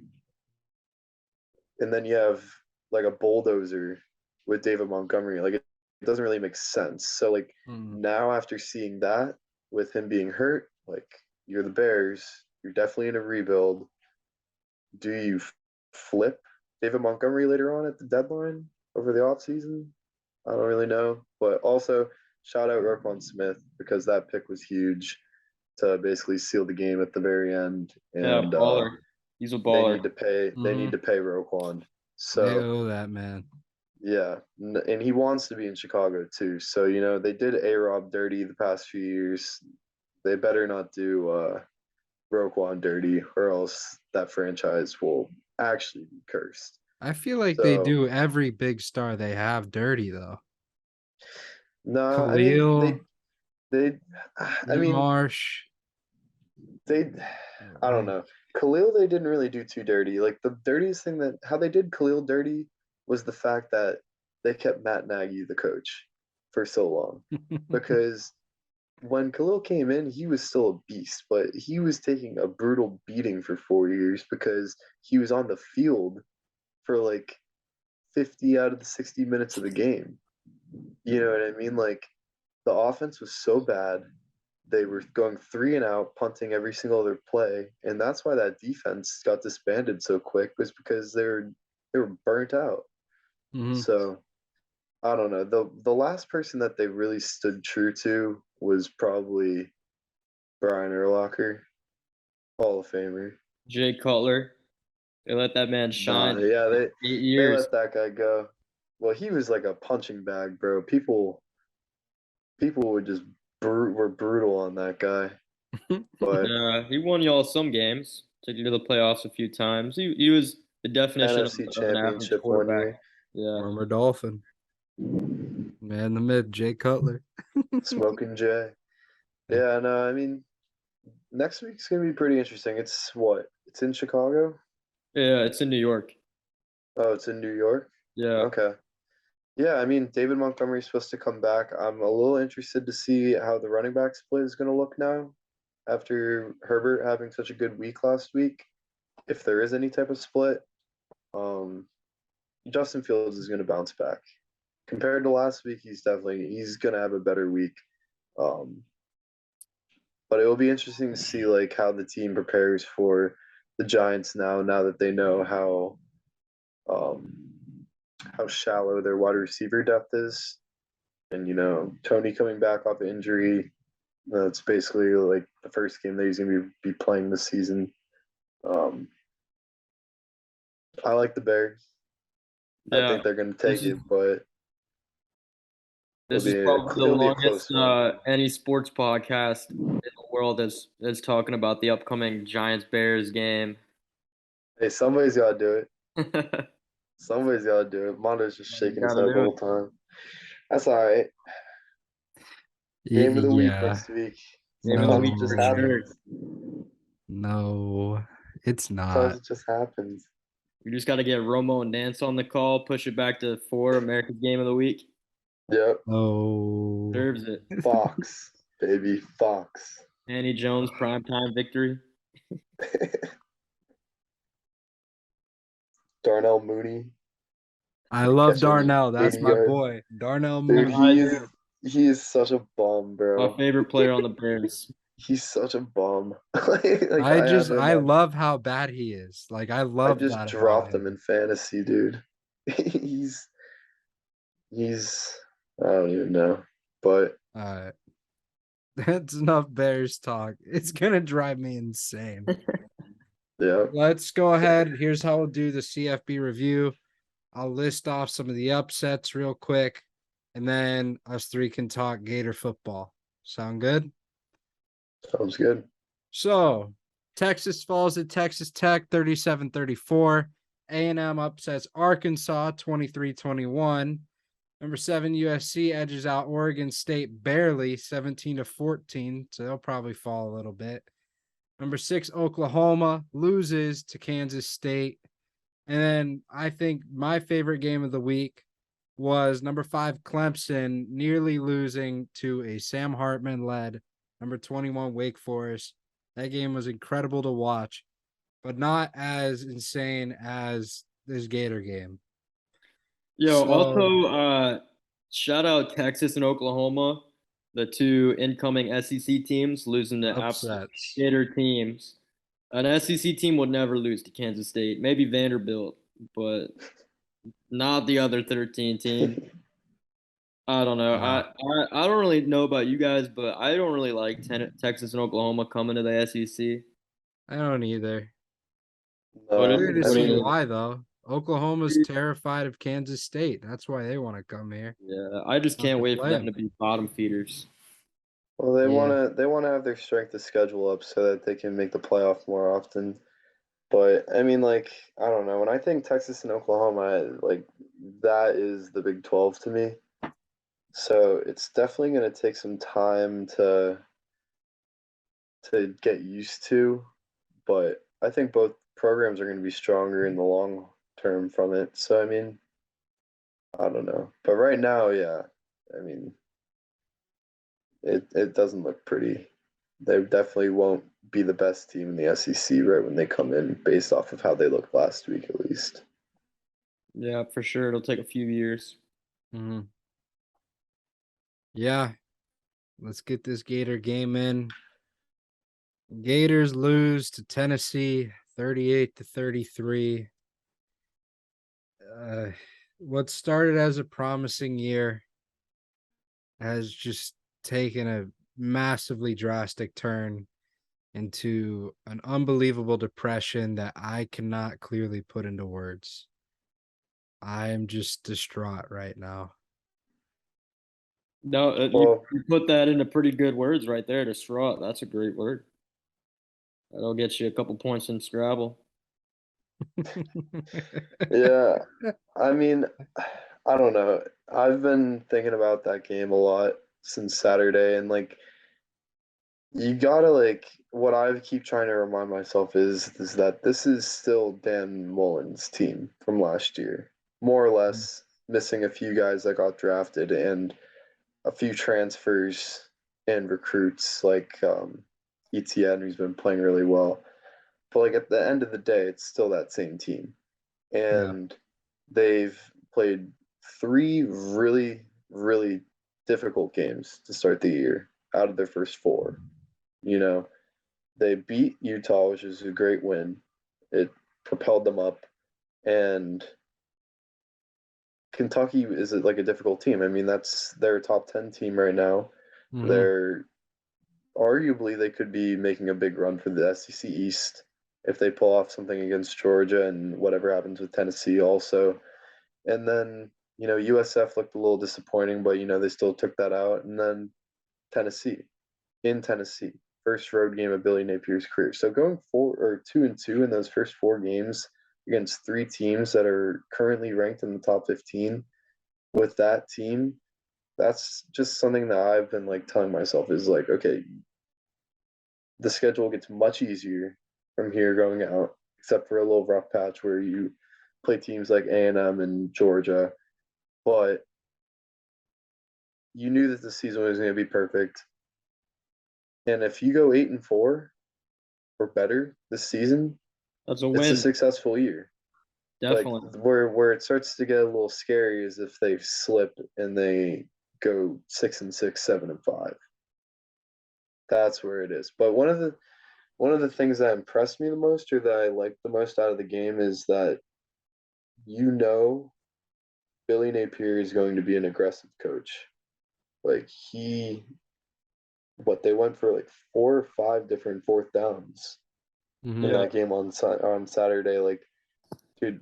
And then you have like a bulldozer with David Montgomery. Like it doesn't really make sense. So like now after seeing that with him being hurt, like you're the Bears, you're definitely in a rebuild. Do you flip David Montgomery later on at the deadline over the offseason? I don't really know. But also, shout out Roquan Smith because that pick was huge to basically seal the game at the very end. And baller. He's a they baller. need to pay. They need to pay Roquan. They So owe that, man. yeah, and he wants to be in Chicago too. So you know they did A-Rob dirty the past few years. They better not do Roquan dirty, or else that franchise will actually be cursed. I feel like they So do every big star they have dirty though. no, I mean Khalil, they I mean Marsh. they I don't know. Khalil they didn't really do too dirty. Like the dirtiest thing that how they did Khalil dirty was the fact that they kept Matt Nagy the coach for so long. Because when Khalil came in, he was still a beast, but he was taking a brutal beating for 4 years because he was on the field for like 50 out of the 60 minutes of the game. You know what I mean? Like the offense was so bad. They were going 3 and out, punting every single other play, and that's why that defense got disbanded so quick was because they were burnt out. So I don't know. The last person that they really stood true to was probably Brian Urlacher. Hall of Famer. Jay Cutler. They let that man shine. Yeah, for 8 they years. let that guy go. Well, he was like a punching bag, bro. People would just were brutal on that guy. But He won y'all some games. Took you to the playoffs a few times. He was the definition NFC of an average championship one quarterback. year. Yeah. Former Dolphin. Man, the myth, Jay Cutler. Smoking Jay. Yeah, no, I mean, next week's gonna be pretty interesting. It's what? It's in Chicago? Yeah, it's in New York. Oh, it's in New York? Yeah. Okay. Yeah, I mean, David Montgomery's supposed to come back. I'm a little interested to see how the running back split is gonna look now after Herbert having such a good week last week. If there is any type of split, Justin Fields is gonna bounce back. Compared to last week, he's gonna have a better week. But it will be interesting to see like how the team prepares for the Giants now that they know how shallow their wide receiver depth is. And Tony coming back off the injury, it's basically like the first game that he's gonna be playing this season. I like the Bears. I Yeah. think they're gonna take it, but This it'll is be probably the it'll be a longest close one. any sports podcast in the world that's talking about the upcoming Giants-Bears game. Hey, somebody's gotta do it. Somebody's gotta do it. Mondo's just shaking his head the whole time. That's all right. Game of the week next week. Sometimes it just happens. No, it's not. Sometimes it just happens. You just got to get Romo and Nance on the call, push it back to 4, America's Game of the Week. Yep. Oh. Deserves it. Fox, baby, Fox. Annie Jones, primetime victory. Darnell Mooney. I love Catching Darnell. That's 80 my yards. boy. Darnell Dude, Mooney. he is such a bum, bro. My favorite player on the Bears. He's such a bum. I love how bad he is. Like I love just that dropped about him in fantasy, dude. he's I don't even know. But that's enough Bears talk. It's gonna drive me insane. yeah. Let's go ahead. Here's how we'll do the CFB review. I'll list off some of the upsets real quick, and then us three can talk Gator football. Sound good? Sounds good. So, Texas falls at Texas Tech 37-34. A&M upsets Arkansas 23-21. Number 7 USC edges out Oregon State barely 17-14, so they'll probably fall a little bit. Number 6 Oklahoma loses to Kansas State. And then I think my favorite game of the week was number 5 Clemson nearly losing to a Sam Hartman-led number 21 Wake Forest. That game was incredible to watch, but not as insane as this Gator game. Also, shout out Texas and Oklahoma, the 2 incoming SEC teams losing to absolute Gator teams. An SEC team would never lose to Kansas State, maybe Vanderbilt, but not the other 13 team. I don't know. I don't really know about you guys, but I don't really like Texas and Oklahoma coming to the SEC. I don't either. No, To see why though. Oklahoma's terrified of Kansas State. That's why they want to come here. Yeah, I just can't wait for them to be bottom feeders. Well, they wanna have their strength of schedule up so that they can make the playoff more often. But I mean, like, I don't know. When I think Texas and Oklahoma, like, that is the Big 12 to me. So it's definitely going to take some time to get used to. But I think both programs are going to be stronger in the long term from it. So, I mean, I don't know. But right now, yeah, I mean, it doesn't look pretty. They definitely won't be the best team in the SEC right when they come in, based off of how they looked last week, at least. Yeah, for sure. It'll take a few years. Mm-hmm. Yeah. Let's get this Gator game in. Gators lose to Tennessee 38-33. What started as a promising year has just taken a massively drastic turn into an unbelievable depression that I cannot clearly put into words. I am just distraught right now. No, you put that into pretty good words right there. Distraught. That's a great word. That'll get you a couple points in Scrabble. Yeah, I mean, I don't know. I've been thinking about that game a lot since Saturday, and like, you gotta like, what I keep trying to remind myself is that this is still Dan Mullen's team from last year, more or less, missing a few guys that got drafted and a few transfers and recruits like ETN, who's been playing really well. But like at the end of the day, it's still that same team. Yeah. And they've played three really, really difficult games to start the year out of their first four. You know, they beat Utah, which is a great win. It propelled them up. And Kentucky is like a difficult team. I mean, that's their top 10 team right now. Mhm. They're arguably they could be making a big run for the SEC East if they pull off something against Georgia and whatever happens with Tennessee also. And then, USF looked a little disappointing, but they still took that out. And then Tennessee, in Tennessee, first road game of Billy Napier's career. So going 2-2 in those first four games against three teams that are currently ranked in the top 15 with that team, that's just something that I've been like telling myself is like, okay, the schedule gets much easier from here going out, except for a little rough patch where you play teams like A&M and Georgia. But you knew that the season was going to be perfect. And if you go 8-4 or better this season, that's a it's win. a successful year. Definitely. Like where it starts to get a little scary is if they slip and they go 6-6, 7-5. That's where it is. But one of the things that impressed me the most or that I liked the most out of the game is that Billy Napier is going to be an aggressive coach. Like they went for like 4 or 5 different fourth downs in that game on Saturday. Like, dude,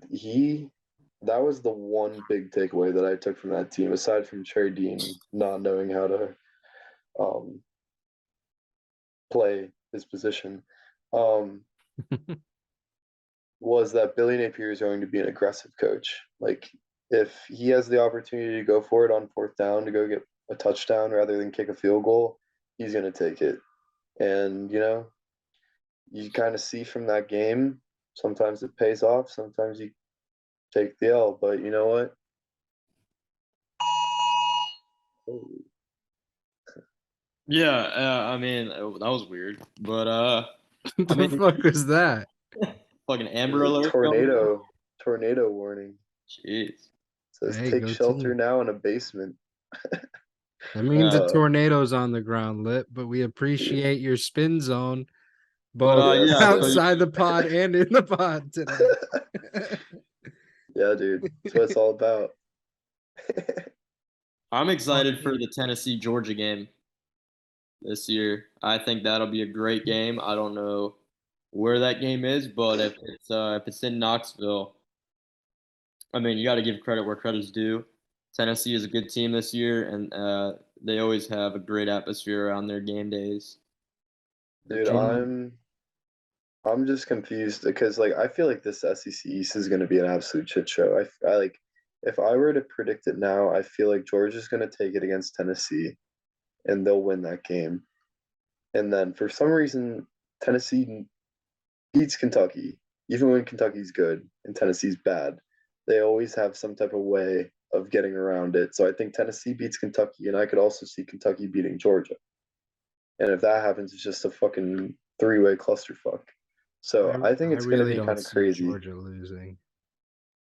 that was the one big takeaway that I took from that team, aside from Trey Dean not knowing how to play his position, was that Billy Napier is going to be an aggressive coach. Like, if he has the opportunity to go for it on fourth down to go get a touchdown rather than kick a field goal, he's going to take it. And, you kind of see from that game, sometimes it pays off, sometimes you take the L, but you know what? Yeah, I mean, that was weird. But, What the fuck was that? fucking Amber Alert. Tornado warning. Jeez. It says Hey, take go shelter team. now in a basement. That means a tornado's on the ground, Lip, but we appreciate your spin zone both yeah, outside the pod and in the pod today. Yeah, dude. That's what it's all about. I'm excited for the Tennessee-Georgia game this year. I think that'll be a great game. I don't know where that game is, but if it's in Knoxville, I mean, you got to give credit where credit's due. Tennessee is a good team this year, and they always have a great atmosphere around their game days. Dude, I'm just confused because like I feel like this SEC East is going to be an absolute shit show. I like if I were to predict it now, I feel like Georgia's going to take it against Tennessee and they'll win that game. And then for some reason Tennessee beats Kentucky even when Kentucky's good and Tennessee's bad. They always have some type of way of getting around it. So I think Tennessee beats Kentucky and I could also see Kentucky beating Georgia. And if that happens, it's just a fucking three-way clusterfuck. So I think it's going to be kind of crazy. Georgia losing.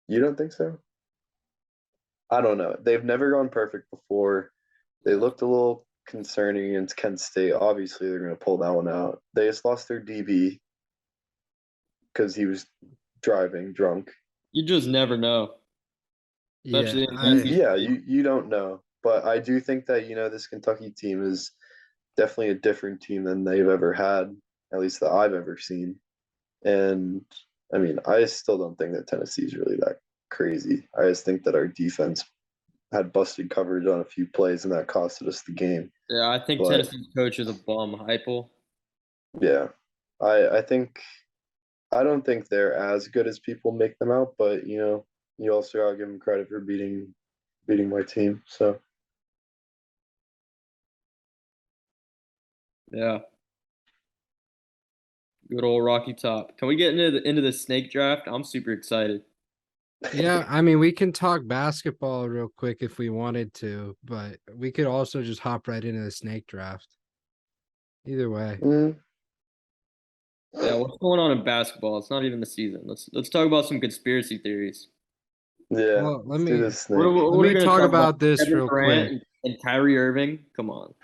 You don't think so? I don't know. They've never gone perfect before. They looked a little concerning against Kent State. Obviously, they're going to pull that one out. They just lost their DB because he was driving drunk. You just never know. Especially you don't know. But I do think that, this Kentucky team is definitely a different team than they've ever had. at least that I've ever seen. And I mean, I still don't think that Tennessee's really that crazy. I just think that our defense had busted coverage on a few plays, and that costed us the game. Yeah, I think But Tennessee's coach is a bum, Heupel. yeah, I think I don't think they're as good as people make them out, but you also gotta give them credit for beating my team. So Yeah, good old Rocky Top. Can we get into the snake draft? I'm super excited. Yeah, I mean, we can talk basketball real quick if we wanted to, but we could also just hop right into the snake draft. Either way. mm, Yeah, what's going on in basketball? It's not even the season. Let's talk about some conspiracy theories. yeah, Well, let's do this snake. What let are we me gonna talk talk about this Kevin real Durant quick. and Kyrie Irving? Come on.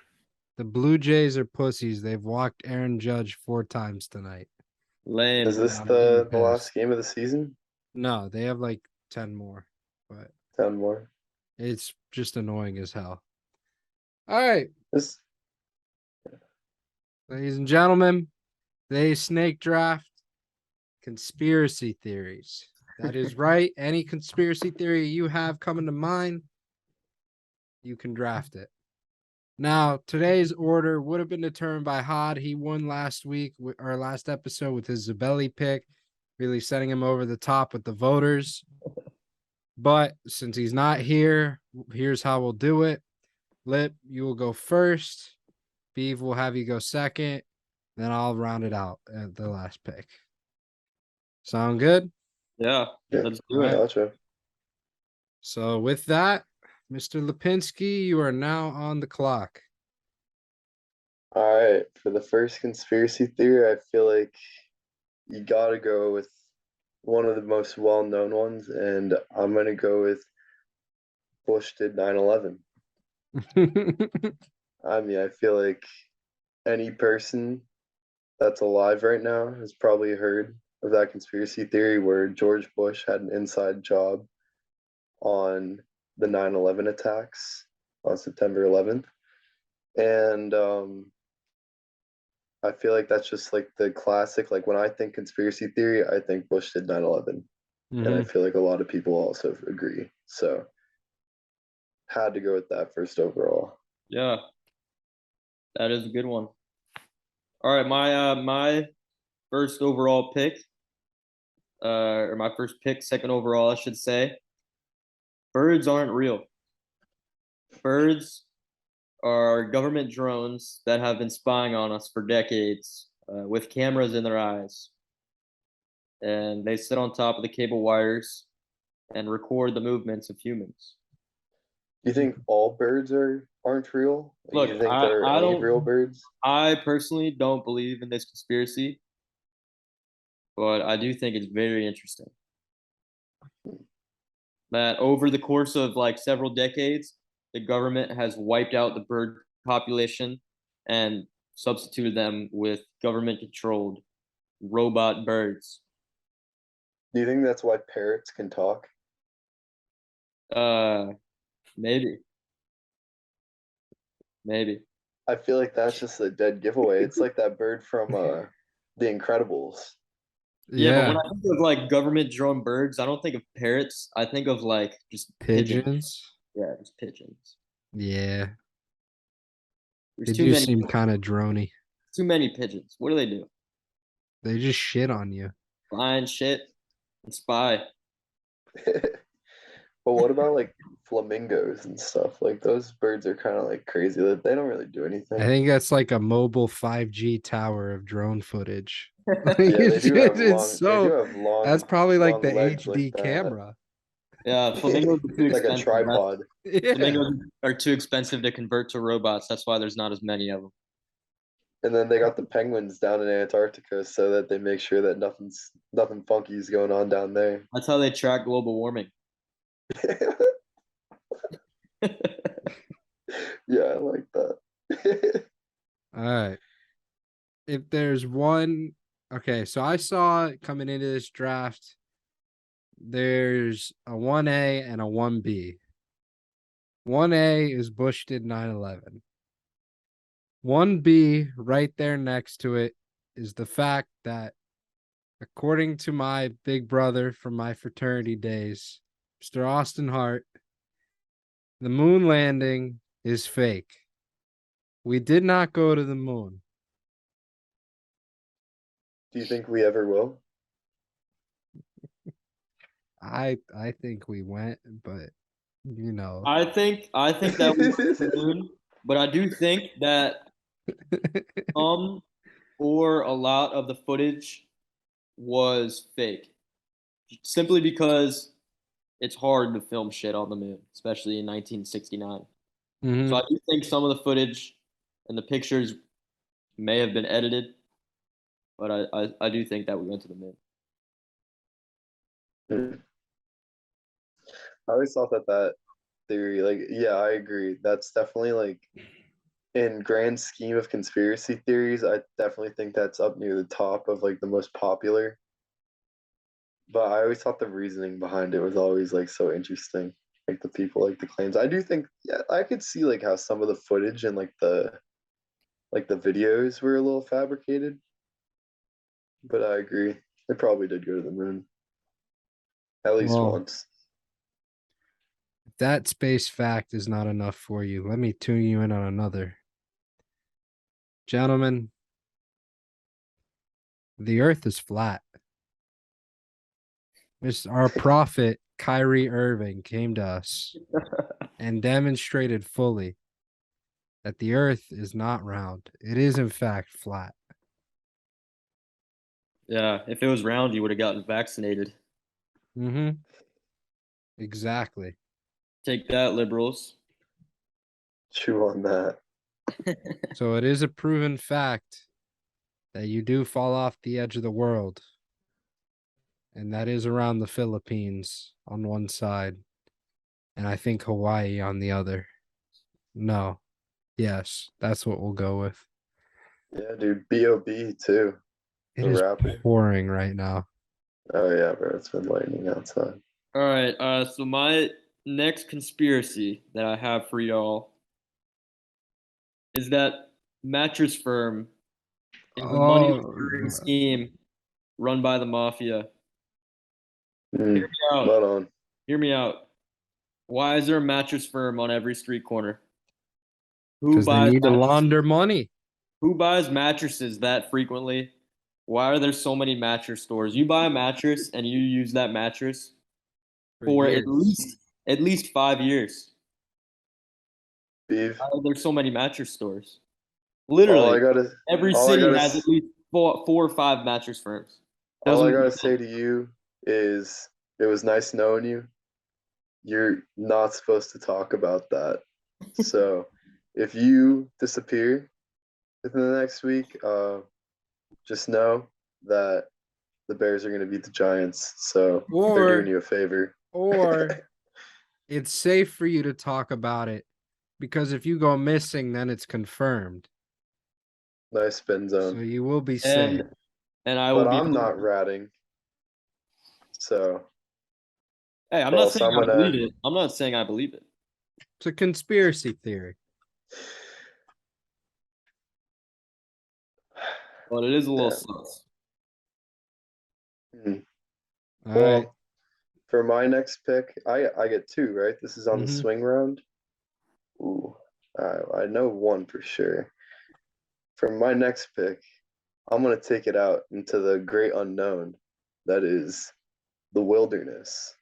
The Blue Jays are pussies. They've walked Aaron Judge 4 times tonight. Lame. Is this I'm getting the last pissed. game of the season? No, they have like 10 more, but 10 more. it's just annoying as hell. All right, This ladies and gentlemen, today's snake draft conspiracy theories. That is right. Any conspiracy theory you have coming to mind, you can draft it. Now, today's order would have been determined by Hod. He won last week, or last episode, with his Zabelli pick, really setting him over the top with the voters. But since he's not here, here's how we'll do it. Lip, you will go first. Beav will have you go second. Then I'll round it out at the last pick. Sound good? Yeah, yeah, let's do it. gotcha. So with that, Mr. Lipinski, you are now on the clock. All right, for the first conspiracy theory, I feel like you gotta go with one of the most well-known ones, and I'm gonna go with Bush did 9/11. I mean, I feel like any person that's alive right now has probably heard of that conspiracy theory where George Bush had an inside job on the 9/11 attacks on September 11th. And I feel like that's just like the classic. Like when I think conspiracy theory, I think Bush did 9/11. And I feel like a lot of people also agree. So had to go with that first overall. Yeah, that is a good one. All right, my first overall pick, or my first pick, second overall, I should say. Birds aren't real. Birds are government drones that have been spying on us for decades, with cameras in their eyes, and they sit on top of the cable wires and record the movements of humans. Do you think all birds aren't real? Look, You think there are any real birds? I personally don't believe in this conspiracy, but I do think it's very interesting that over the course of like several decades, the government has wiped out the bird population and substituted them with government controlled robot birds. Do you think that's why parrots can talk? Maybe. I feel like that's just a dead giveaway. It's like that bird from The Incredibles. Yeah, but when I think of like government drone birds, I don't think of parrots. I think of like just Pigeons. Yeah, just pigeons. Yeah. There's They too do many. seem kind of drony. Too many pigeons. What do they do? They just shit on you. Fly and shit and spy. But what about like flamingos and stuff? Like those birds are kind of like crazy. They don't really do anything. I think that's like a mobile 5G tower of drone footage. Yeah, they do have long. That's probably like long the legs HD like that. camera. Yeah, flamingos are too It's like a expensive. tripod. Yeah. Flamingos are too expensive to convert to robots. That's why there's not as many of them. And then they got the penguins down in Antarctica so that they make sure that nothing funky is going on down there. That's how they track global warming. Yeah, I like that. All right. If there's one, okay, so I saw coming into this draft, there's a 1A and a 1B. 1A is Bush did 9/11. 1B right there next to it is the fact that, according to my big brother from my fraternity days, Mr. Austin Hart, the moon landing is fake. We did not go to the moon. Do you think we ever will? I think we went, but you know. I think that was soon, but I do think that some or a lot of the footage was fake. Simply because it's hard to film shit on the moon, especially in 1969. Mhm. So I do think some of the footage and the pictures may have been edited, but I do think that we went to the moon. I always thought that theory, like, yeah, I agree. That's definitely like in grand scheme of conspiracy theories, I definitely think that's up near the top of like the most popular. But I always thought the reasoning behind it was always like so interesting. Like the people, like the claims. I do think, yeah, I could see like how some of the footage and like the videos were a little fabricated. But I agree. They probably did go to the moon. At least Well, once. if that space fact is not enough for you, let me tune you in on another. Gentlemen, the earth is flat. Our prophet, Kyrie Irving, came to us and demonstrated fully that the earth is not round. It is, in fact, flat. Yeah, if it was round, you would have gotten vaccinated. Mm-hmm. Exactly. Take that, liberals. Chew on that. So it is a proven fact that you do fall off the edge of the world. And that is around the Philippines on one side. And I think Hawaii on the other. No. Yes, that's what we'll go with. Yeah, dude. B.O.B. too. It The is rapper. pouring right now. Oh yeah, bro. It's been lightning outside. All right, so my next conspiracy that I have for y'all is that mattress firm is a money laundering Oh, scheme run by the mafia. Mm, Hear me out. spot on. Hear me out. Why is there a mattress firm on every street corner? Who because they buys need to mattresses? launder money. Who buys mattresses that frequently? Why are there so many mattress stores? You buy a mattress and you use that mattress for years. at least 5 years. Beef. Why are there so many mattress stores? All Literally, I gotta, every all I city gotta, has at least four or five mattress firms. all Doesn't I make gotta sense. say to you is, it was nice knowing you. You're not supposed to talk about that. So, if you disappear within the next week, just know that the Bears are gonna beat the Giants. So they're doing Or you a favor. it's safe for you to talk about it because if you go missing, then it's confirmed. Nice spin So zone. you will be safe. And I will But be. I'm not ratting. So, Hey, I'm not well, so saying I'm I believe gonna. it. I'm not saying I believe it. It's a conspiracy theory. But it is a little Yeah. sus. Hmm. All Well, right. for my next pick, I get two, right? This is on the Mhm. swing round. Ooh, I know one for sure. For my next pick, I'm gonna take it out into the great unknown, that is the wilderness.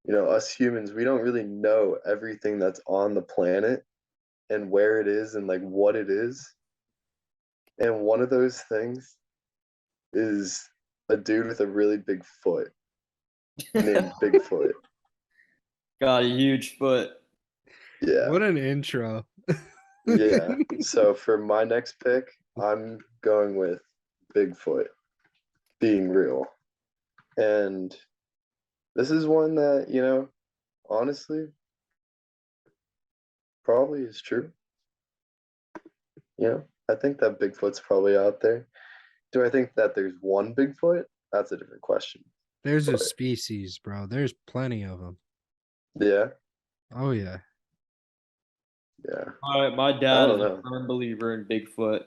You know, us humans, we don't really know everything that's on the planet and where it is and like what it is. And one of those things is a dude with a really big foot named Bigfoot. Got a huge foot. Yeah. What an intro. Yeah. So for my next pick, I'm going with Bigfoot being real. And this is one that, you know, honestly, probably is true. You know, I think that Bigfoot's probably out there. Do I think that there's one Bigfoot? That's a different question. There's a But species, bro. There's plenty of them. yeah, Oh, yeah. yeah. My I dad is don't a know. firm believer in Bigfoot.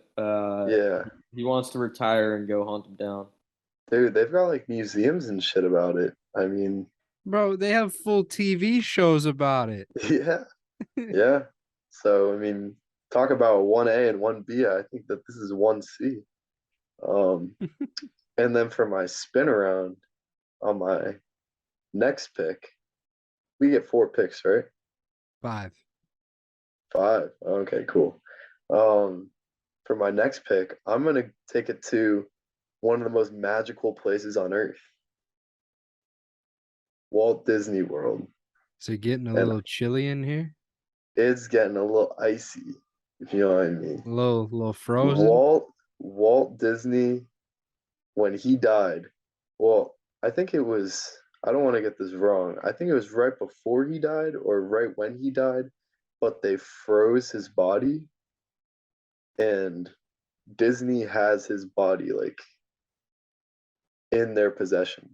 Yeah. He wants to retire and go hunt him down. Dude, they've got like museums and shit about it. I mean, Bro, they have full TV shows about it. yeah, yeah. So I mean, talk about 1A and 1B. I think that this is 1C. Um, and then for my spin around on my next pick, we get 4 picks, right? 5. 5. Okay, cool. For my next pick, I'm gonna take it to one of the most magical places on earth, Walt Disney World. So getting a And little chilly in here, it's getting a little icy, if you know what I mean. a little frozen. Walt Disney, when he died, well, I think it was, I don't want to get this wrong. I think it was right before he died or right when he died, but they froze his body, and Disney has his body like in their possession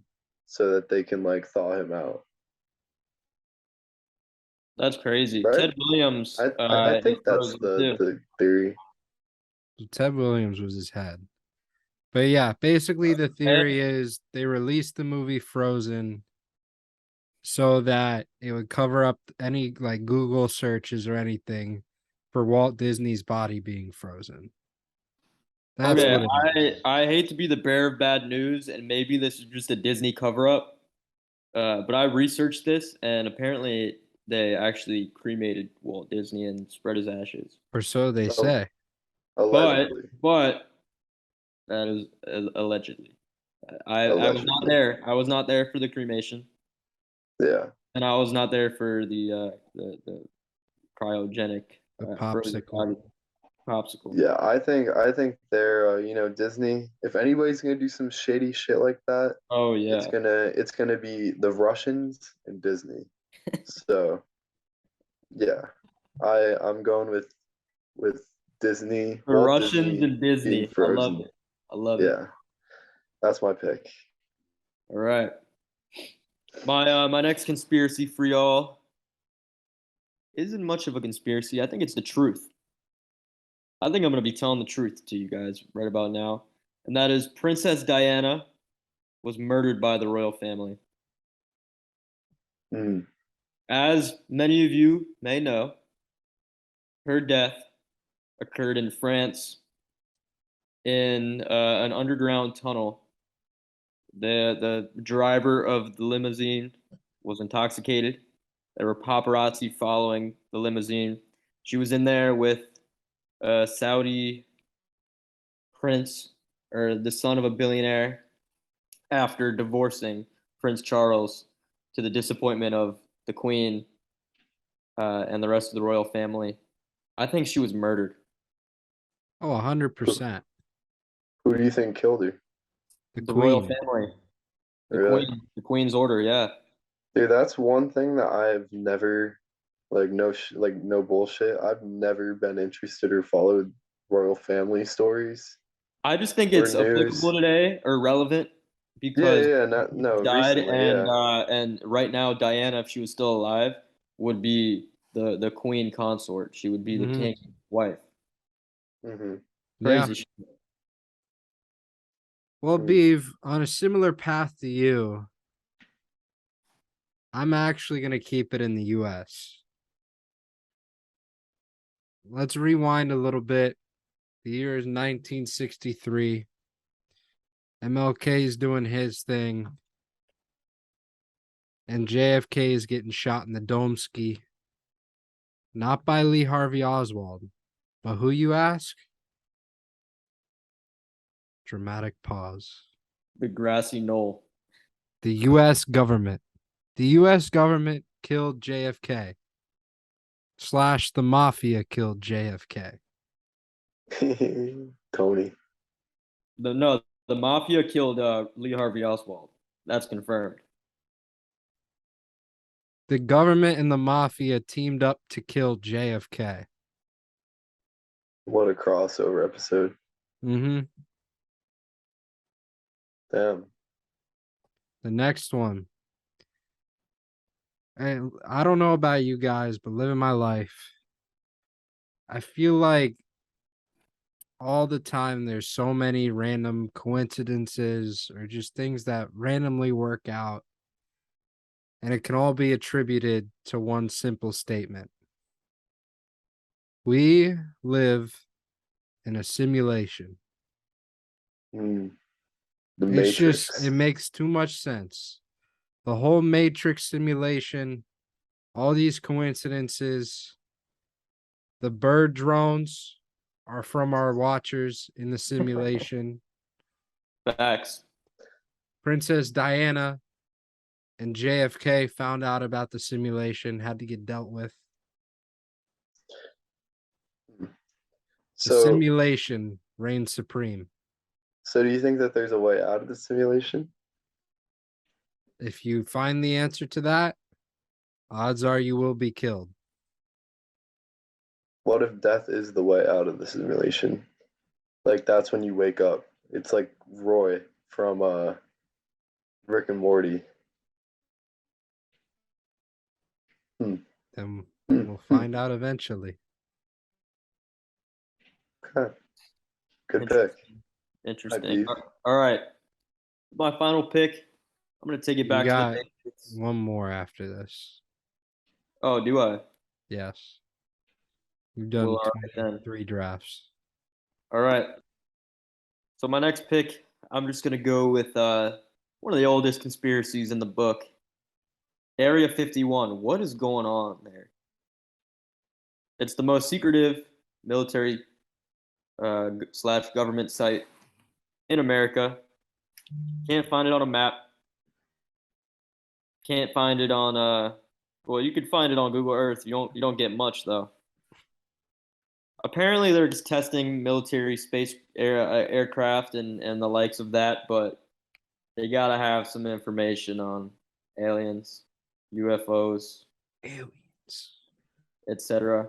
so that they can like thaw him out. That's crazy. Right? Ted Williams. I think is that's frozen too. the theory. Ted Williams was his head. But yeah, basically the theory is they released the movie Frozen so that it would cover up any like Google searches or anything for Walt Disney's body being frozen. That's Okay, what it is. I hate to be the bearer of bad news, and maybe this is just a Disney cover up. But I researched this, and apparently they actually cremated Walt Disney and spread his ashes. Or so they Oh, say. allegedly. But that is allegedly. I was not Allegedly. there. I was not there for the cremation, Yeah. and I was not there for the cryogenic The frozen popsicle. body popsicle. Yeah, I think they're Disney. If anybody's gonna do some shady shit like that, Oh it's yeah. gonna be the Russians and Disney. So yeah, I'm going with Disney, The Walt Russians Disney and being Disney. I love frozen. it. I love it. Yeah, that's my pick. All right. My next conspiracy for y'all isn't much of a conspiracy. I think it's the truth. I think I'm gonna be telling the truth to you guys right about now, and that is Princess Diana was murdered by the royal family. Mm. As many of you may know, her death occurred in France in an underground tunnel. The driver of the limousine was intoxicated. There were paparazzi following the limousine. She was in there with a Saudi prince, or the son of a billionaire, after divorcing Prince Charles, to the disappointment of the Queen and the rest of the royal family. I think she was murdered. Oh, 100%. Who do you think killed her? The royal Queen. family. Really? The Queen's order, yeah. Dude, that's one thing that I've never like no bullshit. I've never been interested or followed royal family stories I just think or it's news. applicable today or relevant Yeah, because yeah, no, died, recently, yeah. and right now Diana, if she was still alive, would be the queen consort. She would be the Mhm. king's wife. Mm-hmm. Yeah. Crazy shit. Well, Mm. Beav, on a similar path to you, I'm actually going to keep it in the US. Let's rewind a little bit. The year is 1963. MLK is doing his thing. And JFK is getting shot in the dome ski. Not by Lee Harvey Oswald. But who, you ask? Dramatic pause. The grassy knoll. The U.S. government. The U.S. government killed JFK. / the mafia killed JFK. Tony. The mafia killed Lee Harvey Oswald. That's confirmed. The government and the mafia teamed up to kill JFK. What a crossover episode. Mm-hmm. Damn. The next one. And I don't know about you guys, but living my life, I feel like all the time there's so many random coincidences or just things that randomly work out, and it can all be attributed to one simple statement. We live in a simulation. The It's Matrix. just, it makes too much sense. The whole Matrix simulation, all these coincidences, the bird drones are from our watchers in the simulation. Facts. Princess Diana and JFK found out about the simulation, had to get dealt with. The So, simulation reigns supreme. so do you think that there's a way out of the simulation? If you find the answer to that, odds are you will be killed. What if death is the way out of the simulation? Like that's when you wake up. It's like Roy from Rick and Morty. Then we'll find out eventually. Okay. Good pick. Interesting. All right. My final pick. I'm gonna take it You back to got the Patriots. one more after this. Oh, do I? Yes. You've done Well, all right, then. 23 drafts. All right. So my next pick, I'm just gonna go with one of the oldest conspiracies in the book. Area 51. What is going on there? It's the most secretive military / government site in America. Can't find it on a map. Can't find it on well, you could find it on Google Earth. You don't get much though. Apparently they're just testing military space aircraft and the likes of that, but they gotta have some information on aliens, UFOs, Aliens. etc.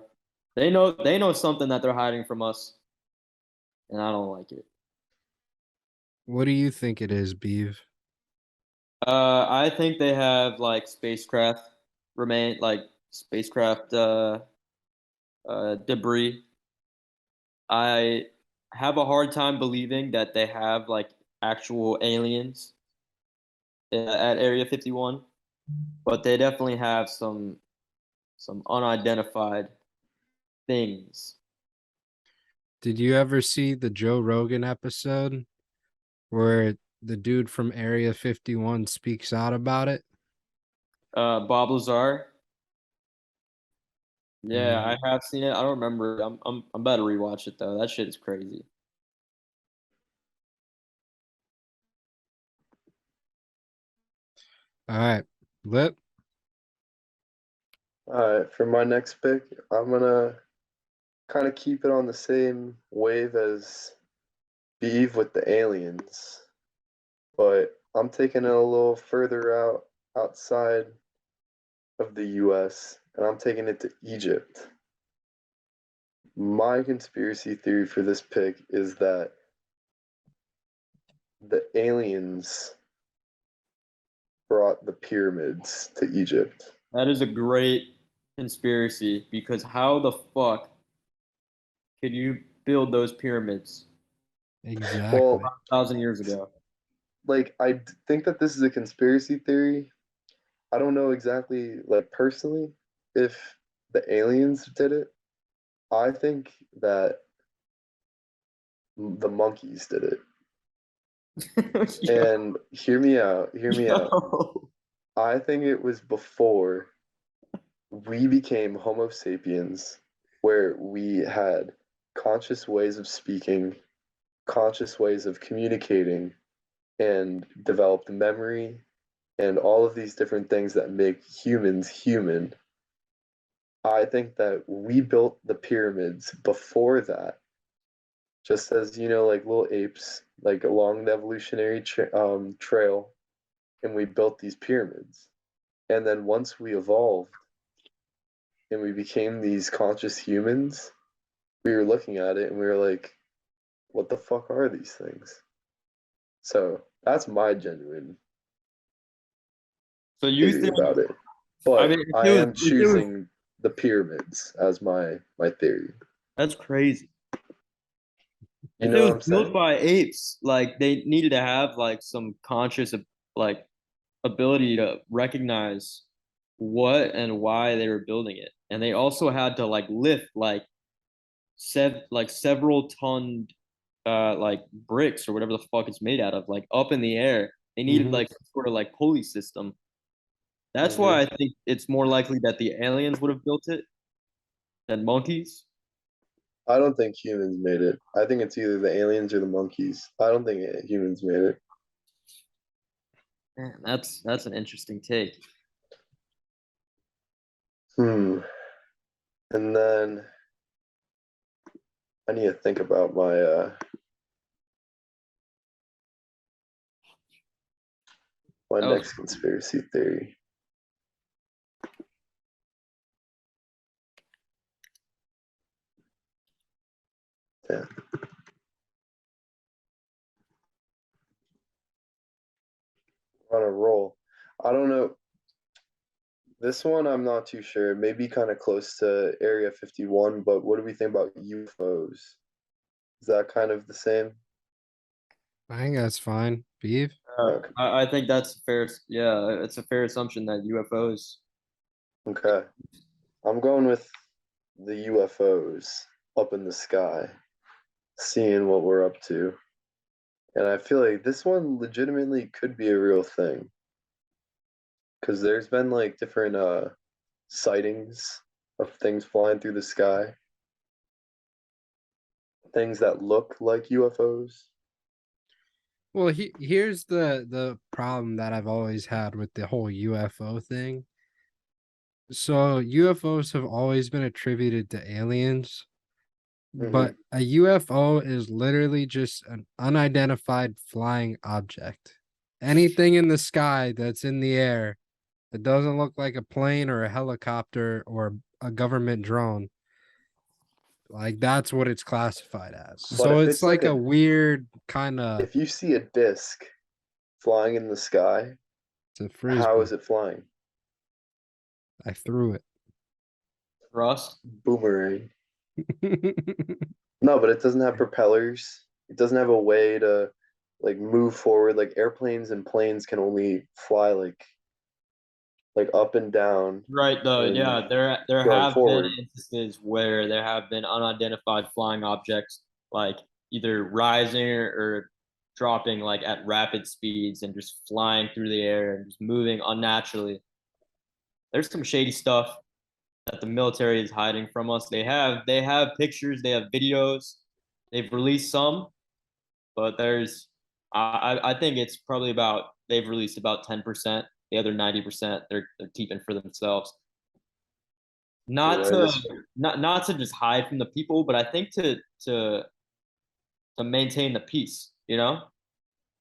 They know something that they're hiding from us, and I don't like it. What do you think it is, Beav? I think they have like spacecraft debris. I have a hard time believing that they have like actual aliens at Area 51, but they definitely have some unidentified things. Did you ever see the Joe Rogan episode where the dude from Area 51 speaks out about it? Bob Lazar. Yeah, Mm. I have seen it. I don't remember. I'm about to rewatch it though. That shit is crazy. All right. Lip. All right, for my next pick, I'm gonna kind of keep it on the same wave as Beav with the aliens, but I'm taking it a little further outside of the US, and I'm taking it to Egypt. My conspiracy theory for this pick is that the aliens brought the pyramids to Egypt. That is a great conspiracy because how the fuck could you build those pyramids Exactly. Well, 1,000 years ago? like think that this is a conspiracy theory. I don't know exactly, like personally, if the aliens did it. I think that the monkeys did it. And hear me out. I think it was before we became Homo sapiens, where we had conscious ways of speaking, conscious ways of communicating, and developed memory and all of these different things that make humans human. I think that we built the pyramids before that, just as, like little apes, like along the evolutionary trail, and we built these pyramids. And then once we evolved and we became these conscious humans, we were looking at it and we were like, what the fuck are these things? So that's my genuine So you theory think? about it. But I mean, I am choosing the pyramids as my theory. That's crazy. You If know it what I'm was built saying? by apes, like they needed to have like some conscious like ability to recognize what and why they were building it. And they also had to like lift like several ton like bricks or whatever the fuck it's made out of, like up in the air. They needed Mhm. like some sort of like pulley system. That's Hmm. why I think it's more likely that the aliens would have built it than monkeys. I don't think humans made it. I think it's either the aliens or the monkeys. I don't think humans made it. Man, that's an interesting take. Hmm. And then I need to think about my That was next conspiracy theory. Yeah. On a roll. I don't know. This one I'm not too sure. It may be kind of close to Area 51, but what do we think about UFOs? Is that kind of the same? I think that's fine. Beef. Okay. I think that's fair. Yeah, it's a fair assumption that UFOs. Okay. I'm going with the UFOs up in the sky, seeing what we're up to. And I feel like this one legitimately could be a real thing. Because there's been like different sightings of things flying through the sky, things that look like UFOs. Well, here's the problem that I've always had with the whole UFO thing. So UFOs have always been attributed to aliens, Hmm. but a UFO is literally just an unidentified flying object. Anything in the sky that's in the air that doesn't look like a plane or a helicopter or a government drone, like that's what it's classified as. But So if it's it's like like a a, weird kind of if you see a disc flying in the sky, it's a how is frisbee. it flying? I threw Rust. Boomerang. it. No, but it doesn't have propellers. It doesn't have a way to like move forward. Like airplanes and planes can only fly like up and down Right, though. and Yeah, there going have been forward. instances where there have been unidentified flying objects, like either rising or dropping like at rapid speeds and just flying through the air and just moving unnaturally. There's some shady stuff that the military is hiding from us. They have pictures, they have videos. They've released some, but I think it's probably about they've released about 10%. The other 90% they're keeping for themselves. Not Yeah, to this. not to just hide from the people, but I think to maintain the peace, you know?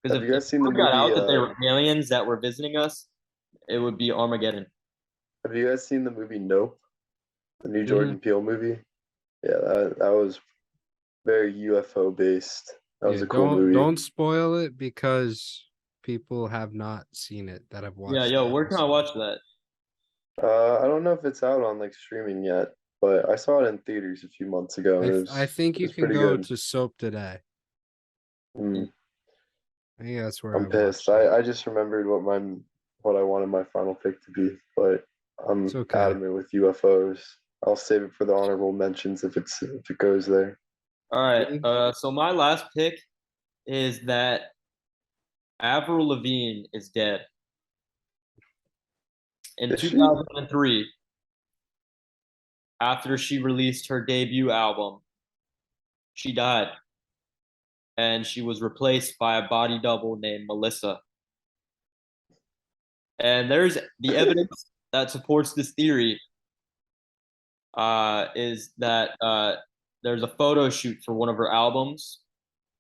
Because Have you if guys seen the word got movie? out that there were aliens that were visiting us, it would be Armageddon. Have you guys seen the movie Nope? The new Mhm. Jordan Peele movie? Yeah, that was very UFO based. That was Yeah, a cool don't movie. don't spoil it because people have not seen it that have Yeah, watched the yo, where can I episode. watch that? I don't know if it's out on like streaming yet, but I saw it in theaters a few months ago, and I think it you was can pretty go good. to Soap Today. Mm, I think that's where I I'm pissed. watched it. I just remembered what I wanted my final pick to be, but It's I'm okay. adamant with UFOs. I'll save it for the honorable mentions if it goes there. All right. Me? So my last pick is that Avril Lavigne is dead. In Is she? 2003, after she released her debut album, she died, and she was replaced by a body double named Melissa. And there's the evidence that supports this theory is that there's a photo shoot for one of her albums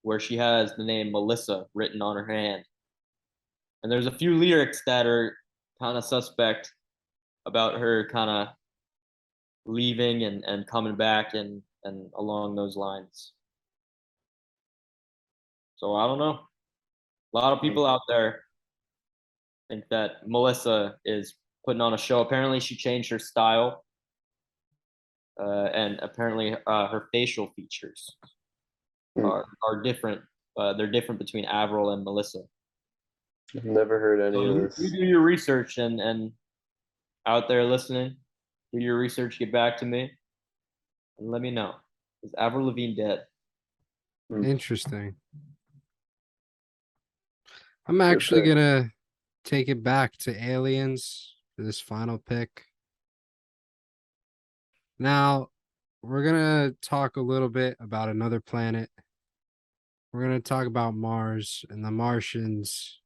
where she has the name Melissa written on her hand. And there's a few lyrics that are kind of suspect about her kind of leaving and coming back and along those lines. So I don't know. A lot of Hmm. people out there think that Melissa is putting on a show. Apparently, she changed her style and apparently her facial features. are different. They're different between Avril and Melissa. I've never heard any So of you this. do your research and out there listening, do your research, get back to me, and let me know. Is Avril Lavigne dead? Interesting. I'm actually pick. gonna take it back to aliens for this final pick. Now, we're gonna talk a little bit about another planet. We're gonna talk about Mars and the Martians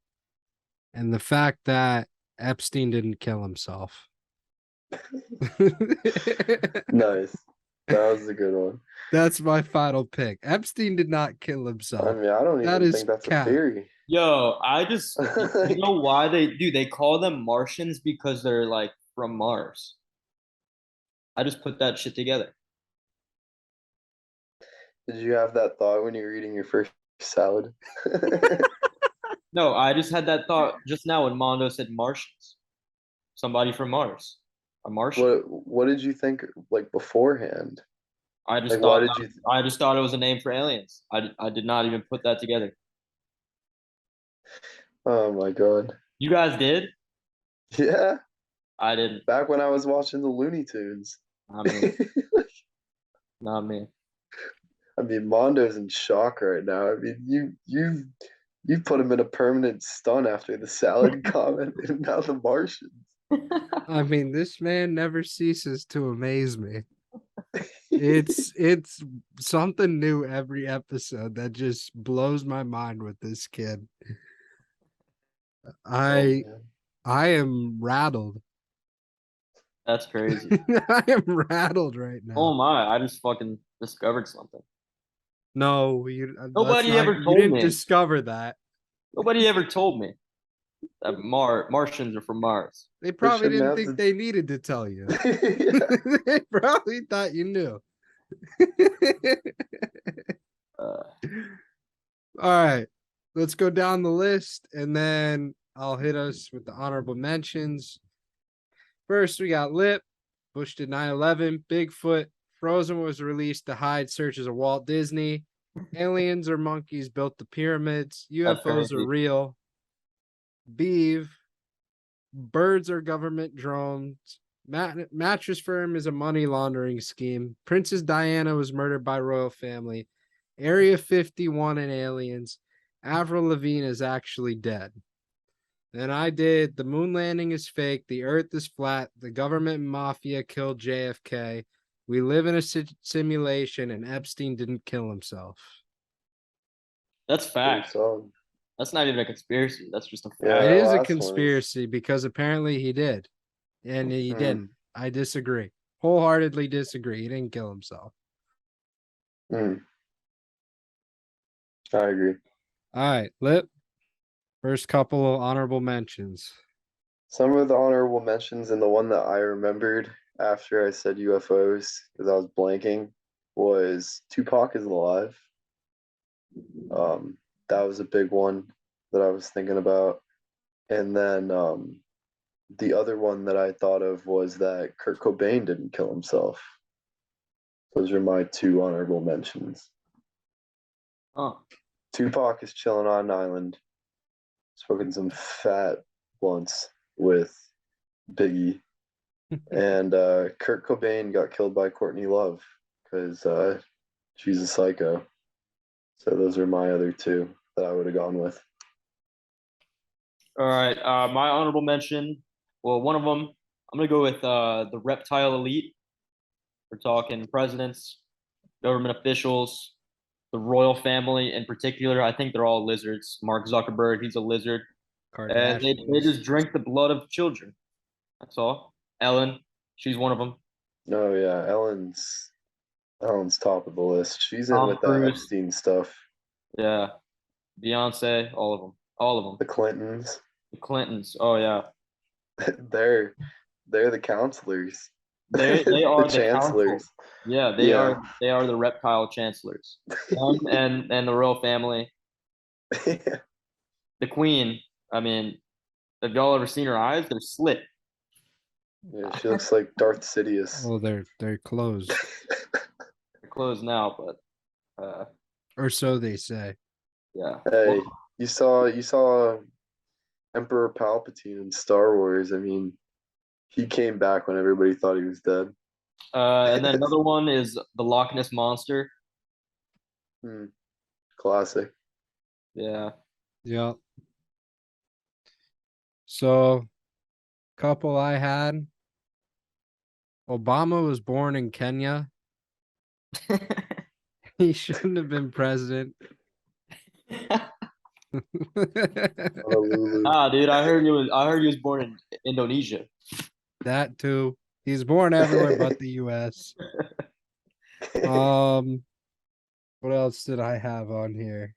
and the fact that Epstein didn't kill himself. Nice. That was a good one. That's my final pick. Epstein did not kill I himself. mean, I don't That even is think that's cap. a theory. Yo, you know why they call them Martians because they're like from Mars. I just put that shit together. Did you have that thought when you were eating your first salad? No, I just had that thought just now when Mondo said Martians. Somebody from Mars. A Martian. What did you think like beforehand? I just Like, thought why did you? I just thought it was a name for aliens. I did not even put that together. Oh my God. You guys did? Yeah, I didn't. back when I was watching the Looney Tunes. Not me. Not me. I mean, Mondo's in shock right now. I mean, you put him in a permanent stun after the salad comment, and now the Martians. I mean, this man never ceases to amaze me. It's something new every episode that just blows my mind with this kid. I am rattled. That's crazy. I am rattled right now. Oh my, I just fucking discovered something. No, Nobody ever you told didn't me. discover that. Nobody ever told me that Martians are from Mars. They probably shouldn't didn't have think to- they needed to tell you. Yeah. They probably thought you knew. Uh, All right, let's go down the list and then I'll hit us with the honorable mentions. First, we got Lip. Bush did 9/11. Bigfoot. Frozen was released to hide searches of Walt Disney. Aliens or monkeys built the pyramids. UFOs are crazy. real. Beav. Birds are government drones. Mattress firm is a money laundering scheme. Princess Diana was murdered by royal family. Area 51 and aliens. Avril Lavigne is actually dead. Then I did the moon landing is fake. The earth is flat. The government mafia killed JFK. We live in a simulation and Epstein didn't kill himself. That's fact. So, That's not even a conspiracy. That's just a fact. Yeah. It is a last one is- conspiracy because apparently he did. And he Mhm. didn't. I disagree. Wholeheartedly disagree. He didn't kill himself. I agree. All right, Lip. First couple of honorable mentions. Some of the honorable mentions, and the one that I remembered after I said UFOs, because I was blanking, was Tupac is alive. That was a big one that I was thinking about. And then the other one that I thought of was that Kurt Cobain didn't kill himself. Those are my two honorable mentions. Oh, Tupac is chilling on an island, smoking some fat blunts with Biggie. And Kurt Cobain got killed by Courtney Love because she's a psycho. So those are my other two that I would have gone with. all right. My honorable mention. Well, one of them. I'm gonna go with the reptile elite. We're talking presidents, government officials, the royal family in particular. I think they're all lizards. Mark Zuckerberg, he's a lizard, and they just drink the blood of children. That's all. Ellen, she's one of them. Oh yeah, Ellen's top of the list. She's in Tom with that Cruise. Epstein stuff. Yeah, Beyonce, all of them, all of them. The Clintons, The Clintons. Oh yeah, they're the counselors. they The are the chancellors. council. Yeah, they are the reptile chancellors. Them and the royal family. Yeah. The queen. I mean, have y'all ever seen her eyes? They're slit. Yeah, she looks like Darth Sidious. Oh, they're closed. They're closed now, but Or so they say. Yeah. Hey, Well, you saw Emperor Palpatine in Star Wars. I mean, he came back when everybody thought he was dead. and then another one is the Loch Ness Monster. Classic. Yeah. Yeah. So, couple I had. Obama was born in Kenya. He shouldn't have been president. Honolulu. Dude, I heard he was born in Indonesia. That too. He's born everywhere but the US. What else did I have on here?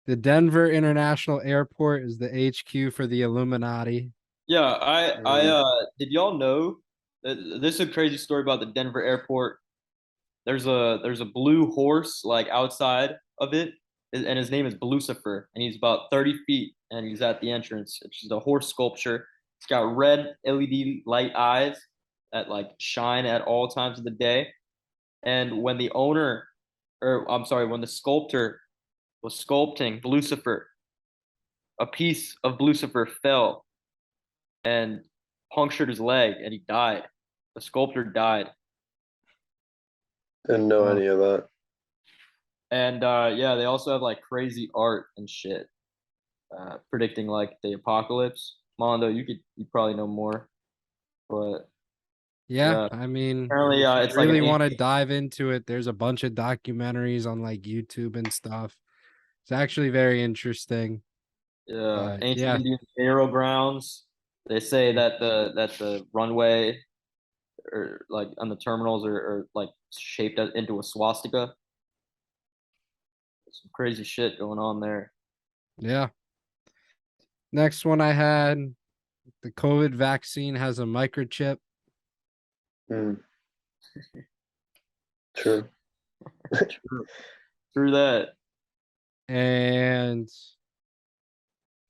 The Denver International Airport is the HQ for the Illuminati. Yeah, I did y'all know that this is a crazy story about the Denver airport. There's a blue horse like outside of it, and his name is Lucifer, and he's about 30 feet, and he's at the entrance. It's just a horse sculpture. It's got red LED light eyes that like shine at all times of the day. And when the owner, or I'm sorry, when the sculptor was sculpting Lucifer, a piece of Lucifer fell and punctured his leg, and he died. The sculptor died. Didn't know Wow. any of that. And yeah, they also have like crazy art and shit, predicting like the apocalypse. Mondo, you probably know more, but Yeah, yeah, I mean, apparently if it's you like an really want to ancient, dive into it, there's a bunch of documentaries on like YouTube and stuff. It's actually very interesting. But ancient yeah, Indian burial grounds. They say that the runway or like on the terminals are like shaped into a swastika. Some crazy shit going on there. yeah. Next one I had, the COVID vaccine has a microchip. Hmm. True. True, True that. And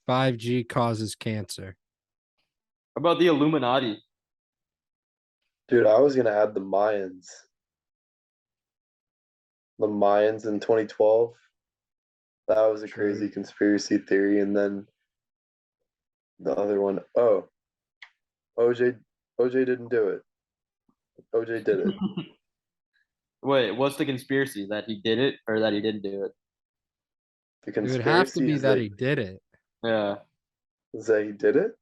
5G causes cancer. How about the Illuminati? Dude, I was gonna add the Mayans. The Mayans in 2012. That was a True. crazy conspiracy theory. And then the other one, oh, OJ didn't do it. OJ did it. Wait, what's the conspiracy? That he did it or that he didn't do it? The It would have to conspiracy be that he did it. Yeah. is that he did it?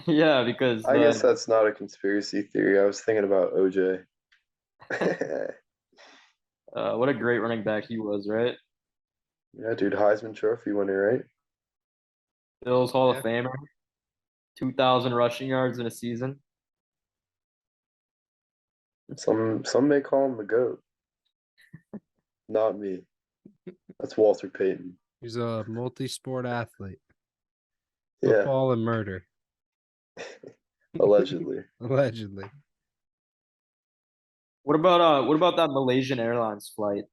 Yeah, because I guess that's not a conspiracy theory. I was thinking about OJ. what a great running back he was, right? Yeah, dude, Heisman Trophy winner, right? Bills Hall Yeah. of Famer, 2,000 rushing yards in a season. Some may call him the GOAT. Not me. That's Walter Payton. He's a multi-sport athlete. Yeah, Football and murder. allegedly. Allegedly. What about that Malaysian Airlines flight?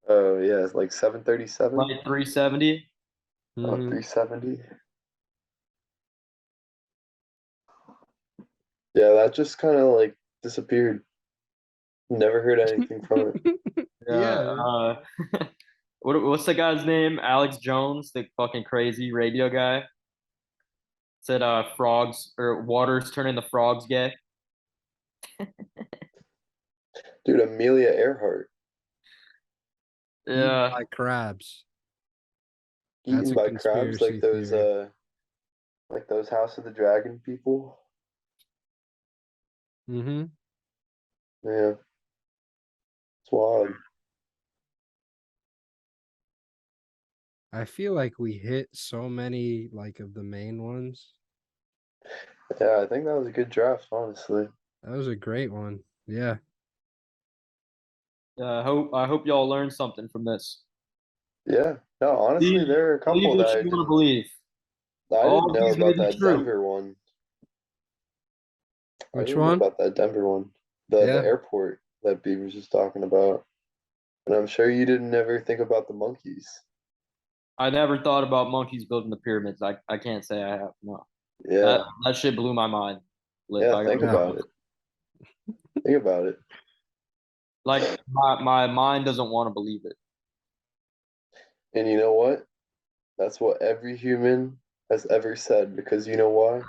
Oh yeah, it's like 737. Flight 370? Oh, Mhm. 370. Yeah, that just kind of like disappeared. Never heard anything from it. Yeah. What's the guy's name? Alex Jones, the fucking crazy radio guy. Said frogs or water's turning the frogs gay. Dude, Amelia Earhart Eaten Yeah. by crabs. eaten That's a by crabs conspiracy theory. like those House of the Dragon people. Mm-hmm. Yeah, it's wild. I feel like we hit so many like of the main ones. Yeah, I think that was a good draft, honestly. That was a great one. Yeah. Yeah, I hope y'all learned something from this. Yeah, no, honestly, Believe, there are a believe couple what that you want to believe. I All didn't of know these may about be that true. Denver one. I Which didn't know one? about that Denver one. The Yeah. airport that Beav was just talking about. And I'm sure you didn't ever think about the monkeys. I never thought about monkeys building the pyramids. I can't say I have. No, Yeah, that shit blew my mind. Lip, yeah, I think gotta Yeah. about it. Think about it. like my mind doesn't want to believe it. And you know what? That's what every human has ever said, because you know why?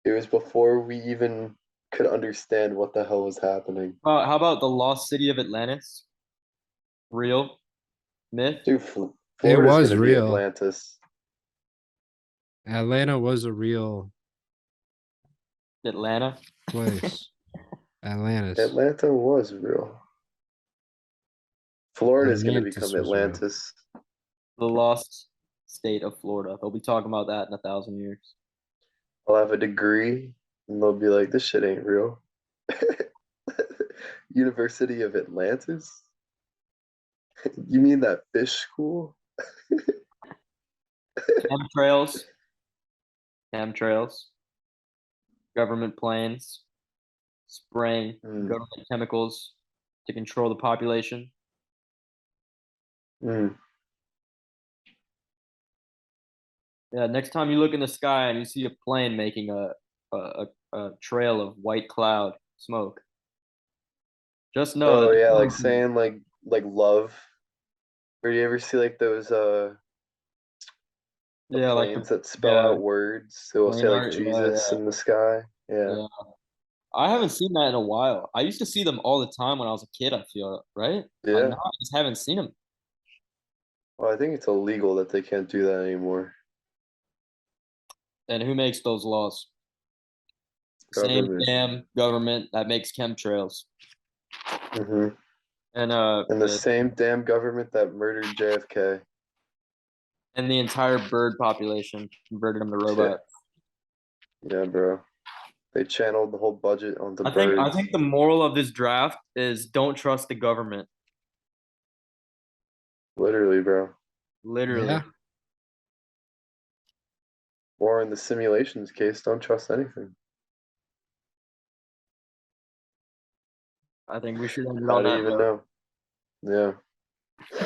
It was before we even could understand what the hell was happening. How about the lost city of Atlantis? Real? Myth? Dude, It Florida's was gonna be real. Atlantis. Atlanta was a real Atlanta? place. Atlantis. Atlanta was real. Florida's gonna Atlantis become was real. Atlantis. The lost state of Florida. They'll be talking about that in 1,000 years. I'll have a degree, and they'll be like, "This shit ain't real." University of Atlantis? You mean that fish school? Chemtrails. Chemtrails. Government planes. Spraying government chemicals to control the population. Mm. Yeah, next time you look in the sky and you see a plane making a trail of white cloud smoke, just know Oh that yeah, like saying like love. Or you ever see like those the yeah, like planes that spell out words? It will plane say like art, Jesus in the sky. Yeah. yeah. I haven't seen that in a while. I used to see them all the time when I was a kid, I feel, right? Now Yeah. I just haven't seen them. Well, I think it's illegal that they can't do that anymore. And who makes those laws? Same Government. damn government that makes chemtrails. Hmm. And And the same damn government that murdered JFK. and the entire bird population converted them to robots. Yeah, bro. They channeled the whole budget onto I birds. think the moral of this draft is don't trust the government. Literally, bro. Literally. Yeah. Or in the simulations case, don't trust anything. I think we should end it How on do you that even note. know? Yeah.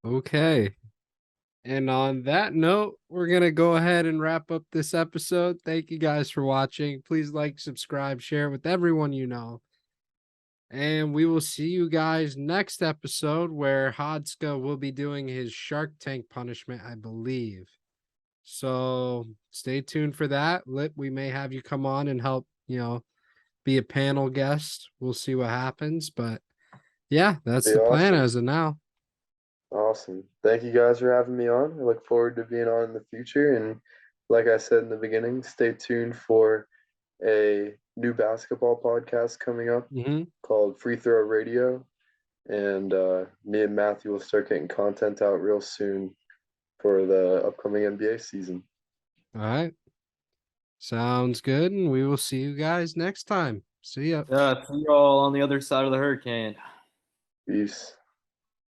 Okay. And on that note, we're going to go ahead and wrap up this episode. Thank you guys for watching. Please like, subscribe, share with everyone you know. And we will see you guys next episode where Hodska will be doing his Shark Tank punishment, I believe. So stay tuned for that. Lip, we may have you come on and help, be a panel guest. We'll see what happens. But yeah, that's Be the plan awesome. as of now. Awesome. Thank you guys for having me on. I look forward to being on in the future. And like I said in the beginning, stay tuned for a new basketball podcast coming up called Free Throw Radio. And me and Matthew will start getting content out real soon for the upcoming NBA season. All right. Sounds good. And we will see you guys next time. See ya. Yeah, see you all on the other side of the hurricane. Peace.